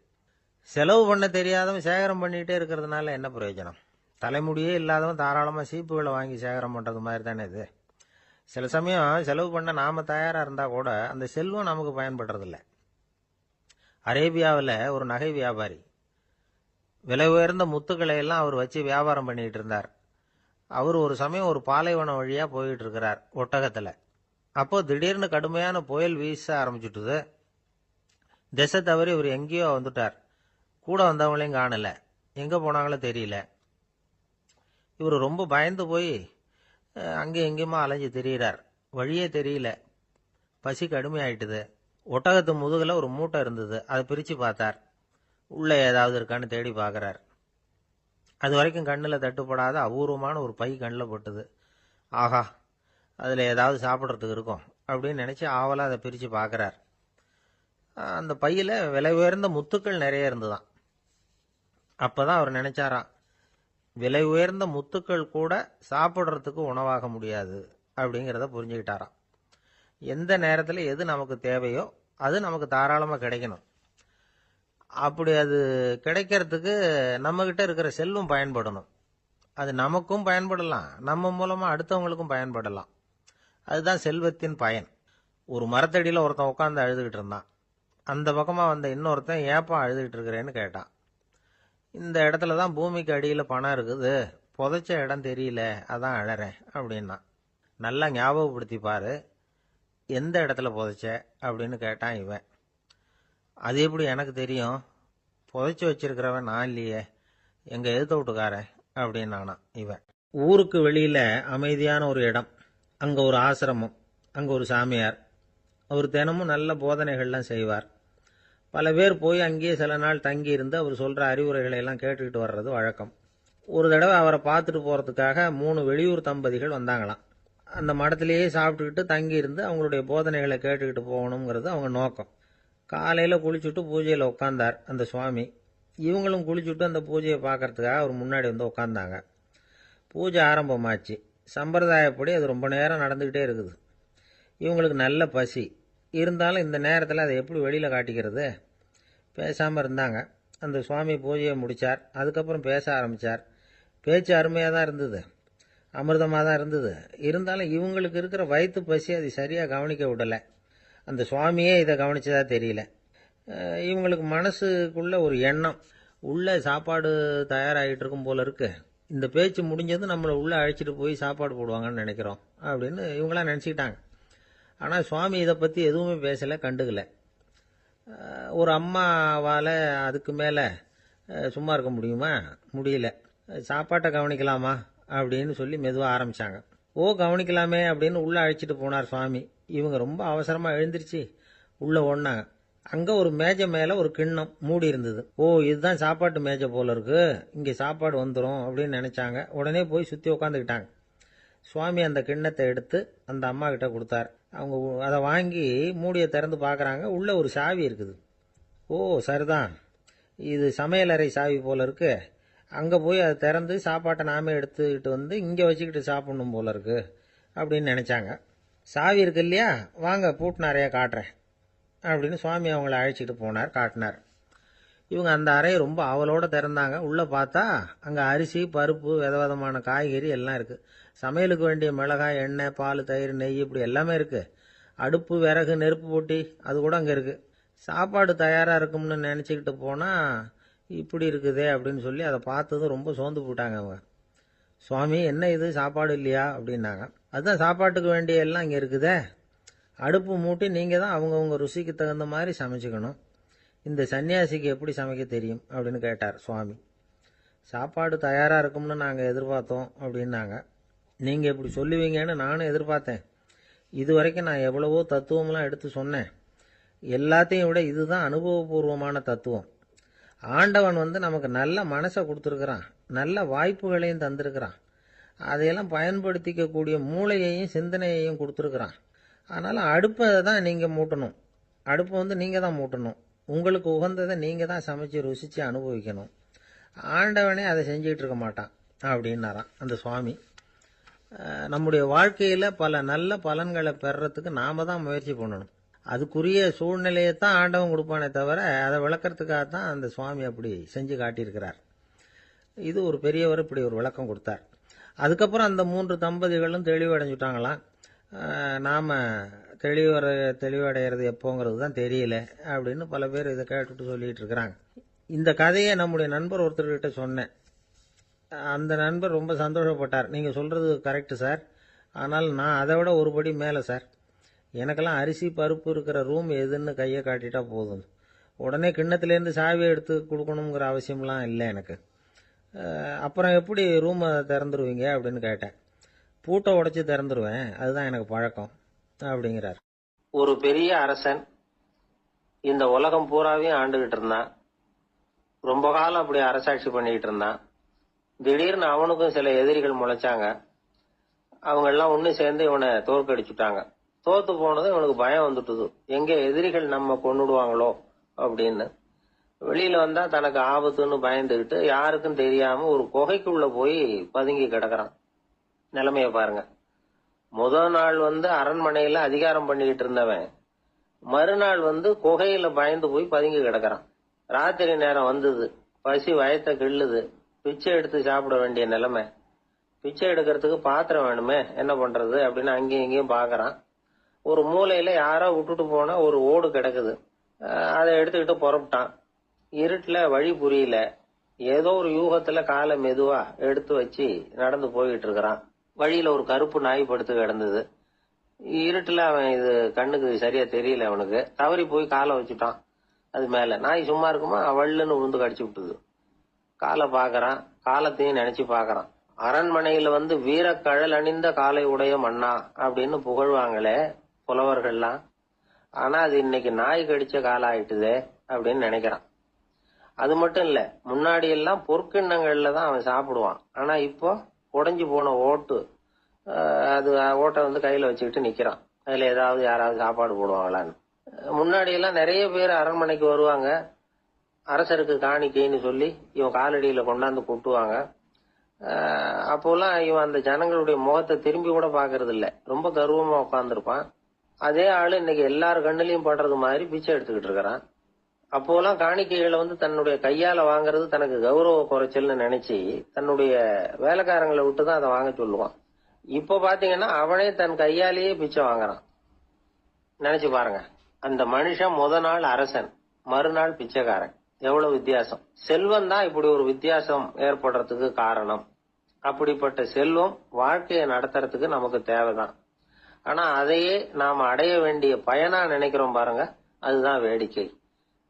செலவு பண்ண தெரியாதவன் சேகரம் பண்ணிட்டே இருக்கிறதுனால என்ன பிரயோஜனம்? தலைமுடியே இல்லாதவன் தாராளமா சீப்புகளை வாங்கி சேகரம் பண்றது மாதிரி தானே இது. சில சமயம் செலவு பண்ண நாம தயாரா இருந்தா கூட அந்த செல்வம் நமக்கு பயன்படுறதில்ல. அரேபியாவில் ஒரு நகை வியாபாரி விலை உயர்ந்த முத்துக்களை எல்லாம் அவர் வச்சு வியாபாரம் பண்ணிட்டு இருந்தார். அவர் ஒரு சமயம் ஒரு பாலைவனம் வழியா போயிட்டு இருக்கிறார் ஒட்டகத்துல. அப்போ திடீர்னு கடுமையான புயல் வீச ஆரம்பிச்சுட்டுது. திசை தவறி இவர் எங்கேயோ வந்துட்டார். கூட வந்தவங்களையும் காணல, எங்க போனாங்களோ தெரியல. இவர் ரொம்ப பயந்து போய் அங்கே எங்கேயுமா அலைஞ்சு திரியிறார். வழியே தெரியல. பசி கடுமையாயிட்டுது. ஒட்டகத்து முதுகுல ஒரு மூட்டை இருந்தது. அதை பிரிச்சு பார்த்தார். உள்ள ஏதாவது இருக்கான்னு தேடி பார்க்கறார். அது வரைக்கும் கண்ணில் தட்டுப்படாத அபூர்வமான ஒரு பை கண்ணில் பட்டுது. ஆஹா, அதில் ஏதாவது சாப்பிட்றதுக்கு இருக்கும் அப்படின்னு நினச்சி ஆவலாக அதை பிரித்து பார்க்குறார். அந்த பையில் விலை உயர்ந்த முத்துக்கள் நிறைய இருந்துதான். அப்போ தான் அவர் நினைச்சாராம், விலை உயர்ந்த முத்துக்கள் கூட சாப்பிட்றதுக்கு உணவாக முடியாது அப்படிங்கிறத புரிஞ்சுக்கிட்டாராம். எந்த நேரத்தில் எது நமக்கு தேவையோ அது நமக்கு தாராளமாக கிடைக்கணும். அப்படி அது கிடைக்கிறதுக்கு நம்மகிட்ட இருக்கிற செல்வம் பயன்படணும். அது நமக்கும் பயன்படலாம், நம்ம மூலமாக அடுத்தவங்களுக்கும் பயன்படலாம். அதுதான் செல்வத்தின் பயன். ஒரு மரத்தடியில் ஒருத்தன் உட்காந்து அழுதுகிட்டு இருந்தான். அந்த பக்கமாக வந்த இன்னொருத்தன் ஏப்பா அழுதுகிட்டு இருக்கிறேன்னு கேட்டான். இந்த இடத்துல தான் பூமிக்கு அடியில் பணம் இருக்குது, புதைச்ச இடம் தெரியல, அதான் அழறேன் அப்படின்னா. நல்லா ஞாபகப்படுத்தி பாரு, எந்த இடத்துல புதைச்ச அப்படின்னு கேட்டான் இவன். அது எப்படி எனக்கு தெரியும், புதைச்சி வச்சிருக்கிறவன் நான் இல்லையே, எங்க எழுத்த விட்டுக்காரன் அப்படின்னானா இவன். ஊருக்கு வெளியில அமைதியான ஒரு இடம், அங்க ஒரு ஆசிரமம், அங்க ஒரு சாமியார். அவர் தினமும் நல்ல போதனைகள்லாம் செய்வார். பல பேர் போய் அங்கேயே சில நாள் தங்கி இருந்து அவர் சொல்ற அறிவுரைகளை எல்லாம் கேட்டுக்கிட்டு வர்றது வழக்கம். ஒரு தடவை அவரை பார்த்துட்டு போறதுக்காக 3 வெளியூர் தம்பதிகள் வந்தாங்களாம். அந்த மடத்திலேயே சாப்பிட்டுக்கிட்டு தங்கி இருந்து அவங்களுடைய போதனைகளை கேட்டுக்கிட்டு போகணுங்கிறது அவங்க நோக்கம். காலையில குளிச்சுட்டு பூஜையில உட்கார்ந்தார் அந்த சுவாமி. இவங்களும் குளிச்சுட்டு அந்த பூஜையை பார்க்கறதுக்காக அவர் முன்னாடி வந்து உட்கார்ந்தாங்க. பூஜை ஆரம்பமாச்சு. சம்பிரதாயப்படி அது ரொம்ப நேரம் நடந்துக்கிட்டே இருக்குது. இவங்களுக்கு நல்ல பசி இருந்தாலும் இந்த நேரத்தில் அதை எப்படி வெளியில் காட்டிக்கிறது? பேசாமல் இருந்தாங்க. அந்த சுவாமி பூஜையை முடித்தார். அதுக்கப்புறம் பேச ஆரம்பித்தார். பேச்சு அருமையாக தான் இருந்தது, அமிர்தமாக தான் இருந்தது. இருந்தாலும் இவங்களுக்கு இருக்கிற வயிற்று பசி அது சரியாக கவனிக்க விடலை. அந்த சுவாமியே இதை கவனிச்சதா தெரியல. இவங்களுக்கு மனசுக்குள்ள ஒரு எண்ணம், உள்ள சாப்பாடு தயாராகிட்டு இருக்கும் போல இருக்கு, இந்த பேச்சு முடிஞ்சது நம்மளை உள்ளே அழைச்சிட்டு போய் சாப்பாடு போடுவாங்கன்னு நினைக்கிறோம் அப்படின்னு இவங்களாம் நினச்சிக்கிட்டாங்க. ஆனால் சுவாமி இதை பற்றி எதுவுமே பேசலை, கண்டுக்கலை. ஒரு அம்மாவால் அதுக்கு மேலே சும்மா இருக்க முடியுமா? முடியல. சாப்பாட்டை கவனிக்கலாமா அப்படின்னு சொல்லி மெதுவாக ஆரம்பித்தாங்க. ஓ கவனிக்கலாமே அப்படின்னு உள்ளே அழைச்சிட்டு போனார் சுவாமி. இவங்க ரொம்ப அவசரமாக எழுந்திருச்சு உள்ளே ஓடினாங்க. அங்கே ஒரு மேஜை மேலே ஒரு கிண்ணம் மூடி இருந்தது. ஓ இதுதான் சாப்பாட்டு மேஜை போல இருக்கு, இங்கே சாப்பாடு வந்துடும் அப்படின்னு நினச்சாங்க. உடனே போய் சுற்றி உட்காந்துக்கிட்டாங்க. சுவாமி அந்த கிண்ணத்தை எடுத்து அந்த அம்மா கிட்ட கொடுத்தார். அவங்க அதை வாங்கி மூடியை திறந்து பார்க்குறாங்க. உள்ளே ஒரு சாவி இருக்குது. ஓ சரிதான், இது சமையலறை சாவி போல இருக்கு, அங்கே போய் அதை திறந்து சாப்பாட்டை நாமே எடுத்துக்கிட்டு வந்து இங்கே வச்சுக்கிட்டு சாப்பிடணும் போல இருக்கு அப்படின்னு நினச்சாங்க. சாவி இருக்கு இல்லையா, வாங்க பூட்டு நிறையா காட்டுறேன் அப்படின்னு சுவாமி அவங்கள அழைச்சிட்டு போனார், காட்டினார். இவங்க அந்த அறையை ரொம்ப அவளோட திறந்தாங்க. உள்ளே பார்த்தா அங்கே அரிசி, பருப்பு, விதவிதமான காய்கறி எல்லாம் இருக்குது. சமையலுக்கு வேண்டிய மிளகாய், எண்ணெய், பால், தயிர், நெய் இப்படி எல்லாமே இருக்குது. அடுப்பு, விறகு, நெருப்பு போட்டி அது கூட அங்கே இருக்குது. சாப்பாடு தயாராக இருக்கும்னு நினச்சிக்கிட்டு போனால் இப்படி இருக்குதே அப்படின்னு சொல்லி அதை பார்த்ததும் ரொம்ப சோர்ந்து போட்டாங்க அவங்க. சுவாமி என்ன இது சாப்பாடு இல்லையா அப்படின்னாங்க. அதுதான் சாப்பாட்டுக்கு வேண்டிய எல்லாம் இங்கே இருக்குதே, அடுப்பு மூட்டி நீங்கள் தான் அவங்கவுங்க ருசிக்கு தகுந்த மாதிரி சமைச்சுக்கணும். இந்த சன்னியாசிக்கு எப்படி சமைக்க தெரியும் அப்படின்னு கேட்டார் சுவாமி. சாப்பாடு தயாராக இருக்கும்னு நாங்கள் எதிர்பார்த்தோம் அப்படின்னாங்க. நீங்கள் இப்படி சொல்லுவீங்கன்னு நானும் எதிர்பார்த்தேன். இது வரைக்கும் நான் எவ்வளவோ தத்துவம்லாம் எடுத்து சொன்னேன். எல்லாத்தையும் விட இதுதான் அனுபவபூர்வமான தத்துவம். ஆண்டவன் நமக்கு நல்ல மனசை கொடுத்துருக்குறான், நல்ல வாய்ப்புகளையும் தந்திருக்கிறான், அதையெல்லாம் பயன்படுத்திக்கக்கூடிய மூளையையும் சிந்தனையையும் கொடுத்துருக்குறான். அதனால் அடுப்பை தான் நீங்கள் மூட்டணும். அடுப்பை நீங்கள் தான் மூட்டணும். உங்களுக்கு உகந்ததை நீங்கள் தான் சமைச்சு ருசித்து அனுபவிக்கணும். ஆண்டவனே அதை செஞ்சுக்கிட்டு இருக்க மாட்டான் அப்படின்னாராம் அந்த சுவாமி. நம்முடைய வாழ்க்கையில் பல நல்ல பலன்களை பெறறதுக்கு நாம தான் முயற்சி பண்ணணும். அதுக்குரிய சூழ்நிலையை தான் ஆண்டவன் கொடுப்பானே தவிர அதை விளக்கறதுக்காக தான் அந்த சுவாமி அப்படி செஞ்சு காட்டியிருக்கிறார். இது ஒரு பெரியவர் இப்படி ஒரு விளக்கம் கொடுத்தார். அதுக்கப்புறம் அந்த 3 தம்பதிகளும் தெளிவடைஞ்சுட்டாங்களாம். நாம் தெளிவடைகிறது எப்போங்கிறது தான் தெரியல அப்படின்னு பல பேர் இதை கேட்டுட்டு சொல்லிட்டு இருக்கிறாங்க. இந்த கதையை நம்முடைய நண்பர் ஒருத்தர்கிட்ட சொன்னேன். அந்த நண்பர் ரொம்ப சந்தோஷப்பட்டார். நீங்கள் சொல்கிறது கரெக்டு சார், ஆனால் நான் அதை விட ஒரு படி மேலே சார். எனக்கெல்லாம் அரிசி பருப்பு இருக்கிற ரூம் எதுன்னு கையை காட்டிட்டா போதும். உடனே கிண்ணத்துலேருந்து சாவியை எடுத்து கொடுக்கணுங்கிற அவசியம்லாம் இல்லை எனக்கு. அப்புறம் எப்படி ரூமை திறந்துருவீங்க அப்படின்னு கேட்டேன். பூட்டை உடைச்சி திறந்துருவேன், அதுதான் எனக்கு பழக்கம் அப்படிங்கிறார். ஒரு பெரிய அரசன் இந்த உலகம் பூராவையும் ஆண்டுகிட்டு இருந்தான். ரொம்ப காலம் அப்படி அரசாட்சி பண்ணிக்கிட்டு இருந்தான். திடீர்னு அவனுக்கும் சில எதிரிகள் முளைச்சாங்க. அவங்க எல்லாம் ஒண்ணு சேர்ந்து இவனை தோற்கடிச்சுட்டாங்க. தோத்து போனதும் இவனுக்கு பயம் வந்துட்டுது, எங்க எதிரிகள் நம்ம கொன்னுடுவாங்களோ அப்படின்னு. வெளியில வந்தா தனக்கு ஆபத்துன்னு பயந்துகிட்டு யாருக்கும் தெரியாம ஒரு குகைக்குள்ள போய் பதுங்கி கிடக்குறான். நிலைமைய பாருங்க. முதல் நாள் அரண்மனையில அதிகாரம் பண்ணிக்கிட்டு இருந்தவன் மறுநாள் குகையில பயந்து போய் பதுங்கி கிடக்குறான். ராத்திரி நேரம் வந்தது, பசி வயத்தை கிள்ளுது, பிச்சை எடுத்து சாப்பிட வேண்டிய நிலைமை. பிச்சை எடுக்கிறதுக்கு பாத்திரம் வேணுமே, என்ன பண்றது அப்படின்னு அங்கேயும் இங்கேயும் பாக்குறான். ஒரு மூலையில யாரோ விட்டுட்டு போன ஒரு ஓடு கிடக்குது. அதை எடுத்துக்கிட்டு புறப்பட்டான். இருட்டுல வழி புரியல. ஏதோ ஒரு யூகத்துல காலை மெதுவா எடுத்து வச்சு நடந்து போயிட்டு இருக்கிறான். வழியில ஒரு கருப்பு நாய் படுத்து கிடந்தது. இருட்டுல அவன் இது கண்ணுக்கு சரியா தெரியல, அவனுக்கு தவறி போய் காலை வச்சுட்டான். அது மேல நாய் சும்மா இருக்குமா, வள்ளுன்னு உழுந்து கடிச்சு விட்டுது. காலை பாக்குறான், காலத்தையும் நினைச்சு பாக்குறான். அரண்மனையில வீரக்கழல் அணிந்த காலை உடைய மன்னா அப்படின்னு புகழ்வாங்களே புலவர்கள்லாம். ஆனா அது இன்னைக்கு நாய் கடிச்ச காலம் ஆயிட்டுதே அப்படின்னு நினைக்கிறான். அது மட்டும் இல்ல, முன்னாடி எல்லாம் பொற்கிண்ணங்கள்ல தான் அவன் சாப்பிடுவான். ஆனா இப்போ உடைஞ்சு போன ஓட்டு, அது ஓட்டை கையில வச்சுக்கிட்டு நிக்கிறான். அதுல ஏதாவது யாராவது சாப்பாடு போடுவாங்களான்னு. முன்னாடி எல்லாம் நிறைய பேர் அரண்மனைக்கு வருவாங்க. அரசருக்கு காணிக்கைன்னு சொல்லி இவன் காலடியில கொண்டாந்து கொட்டுவாங்க. அப்போலாம் இவன் அந்த ஜனங்களுடைய முகத்தை திரும்பி கூட பாக்குறது இல்ல, ரொம்ப கர்வமா உட்காந்துருப்பான். அதே ஆளு இன்னைக்கு எல்லார் கண்ணுலயும் படுறது மாதிரி பிச்சை எடுத்துக்கிட்டு இருக்கிறான். அப்போலாம் காணிக்கைகளை தன்னுடைய கையால வாங்குறது தனக்கு கௌரவ குறைச்சல்னு நினைச்சு தன்னுடைய வேலைக்காரங்களை விட்டுதான் அதை வாங்க சொல்லுவான். இப்ப பாத்தீங்கன்னா அவனே தன் கையாலேயே பிச்சை வாங்குறான். நினைச்சு பாருங்க, அந்த மனுஷன் முத நாள் அரசன், மறுநாள் பிச்சைக்காரன். எவ்வளவு வித்தியாசம். செல்வம் தான் இப்படி ஒரு வித்தியாசம் ஏற்படுறதுக்கு காரணம். அப்படிப்பட்ட செல்வம் வாழ்க்கையை நடத்துறதுக்கு நமக்கு தேவைதான். ஆனா அதையே நாம அடைய வேண்டிய பயனா நினைக்கிறோம் பாருங்க, அதுதான் வேடிக்கை.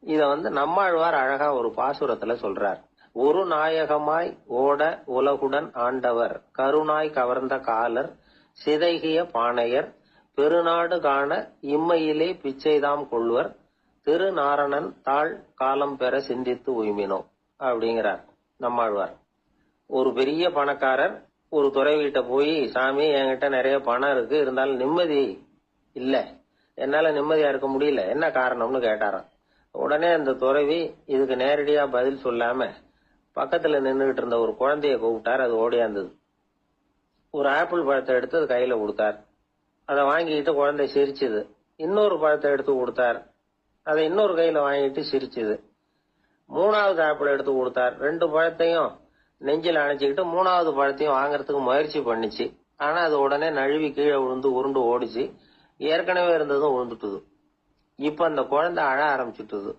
இத நம்மாழ்வார் அழகா ஒரு பாசுரத்துல சொல்றார். ஒரு நாயகமாய் ஓட உலகுடன் ஆண்டவர், கருணாய் கவர்ந்த காலர், சிதைகிய பானையர், பெருநாடு காண இம்மையிலே பிச்சைதாம் கொள்வர், திருநாரணன் தாழ் காலம் பெற சிந்தித்து உய்மினோ அப்படிங்கிறார் நம்மாழ்வார். ஒரு பெரிய பணக்காரர் ஒரு துறவிகிட்ட போய், சாமி என்கிட்ட நிறைய பணம் இருக்கு, இருந்தாலும் நிம்மதி இல்ல, என்னால நிம்மதியா இருக்க முடியல, என்ன காரணம்னு கேட்டாராம். உடனே அந்த துறவி இதுக்கு நேரடியா பதில் சொல்லாம பக்கத்துல நின்றுகிட்டு இருந்த ஒரு குழந்தைய கூப்பிட்டார். அது ஓடியாந்தது. ஒரு ஆப்பிள் பழத்தை எடுத்து அது கையில கொடுத்தார். அதை வாங்கிக்கிட்டு குழந்தை சிரிச்சுது. இன்னொரு பழத்தை எடுத்து கொடுத்தார். அதை இன்னொரு கையில வாங்கிட்டு சிரிச்சுது. மூணாவது ஆப்பிள் எடுத்து கொடுத்தார். 2 பழத்தையும் நெஞ்சில் அணைச்சிக்கிட்டு 3வது பழத்தையும் வாங்கறதுக்கு முயற்சி பண்ணிச்சு. ஆனா அது உடனே நழுவி கீழே விழுந்து உருண்டு ஓடிச்சு. ஏற்கனவே இருந்ததும் விழுந்துட்டுது. இப்ப அந்த குழந்தை அழ ஆரம்பிச்சுட்டுது.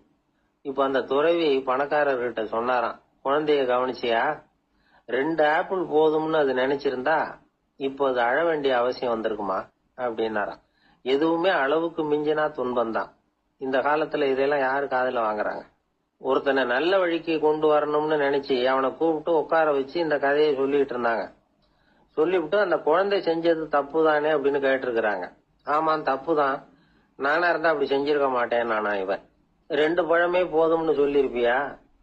இப்ப அந்த துறவி பணக்காரர்கிட்ட சொன்னாராம், குழந்தைய கவனிச்சியா, 2 ஆப்பிள் போதும்னு அது நினைச்சிருந்தா இப்போ அது அழ வேண்டிய அவசியம் வந்திருக்குமா அப்படின்னாராம். எதுவுமே அளவுக்கு மிஞ்சினா துன்பம் தான். இந்த காலத்துல இதெல்லாம் யாரு காதுல வாங்குறாங்க? ஒருத்தனை நல்ல வழிக்கு கொண்டு வரணும்னு நினைச்சு அவனை கூப்பிட்டு உட்கார வச்சு இந்த கதையை சொல்லிட்டு இருந்தாங்க. சொல்லிவிட்டு அந்த குழந்தை செஞ்சது தப்பு தானே அப்படின்னு கேட்டிருக்கிறாங்க. ஆமா, தப்பு தான், நானா இருந்தா அப்படி செஞ்சிருக்க மாட்டேன் நானா, இவன் 2 பழமே போதும்னு சொல்லிருப்பியா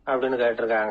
அப்படின்னு கேட்டிருக்காங்க.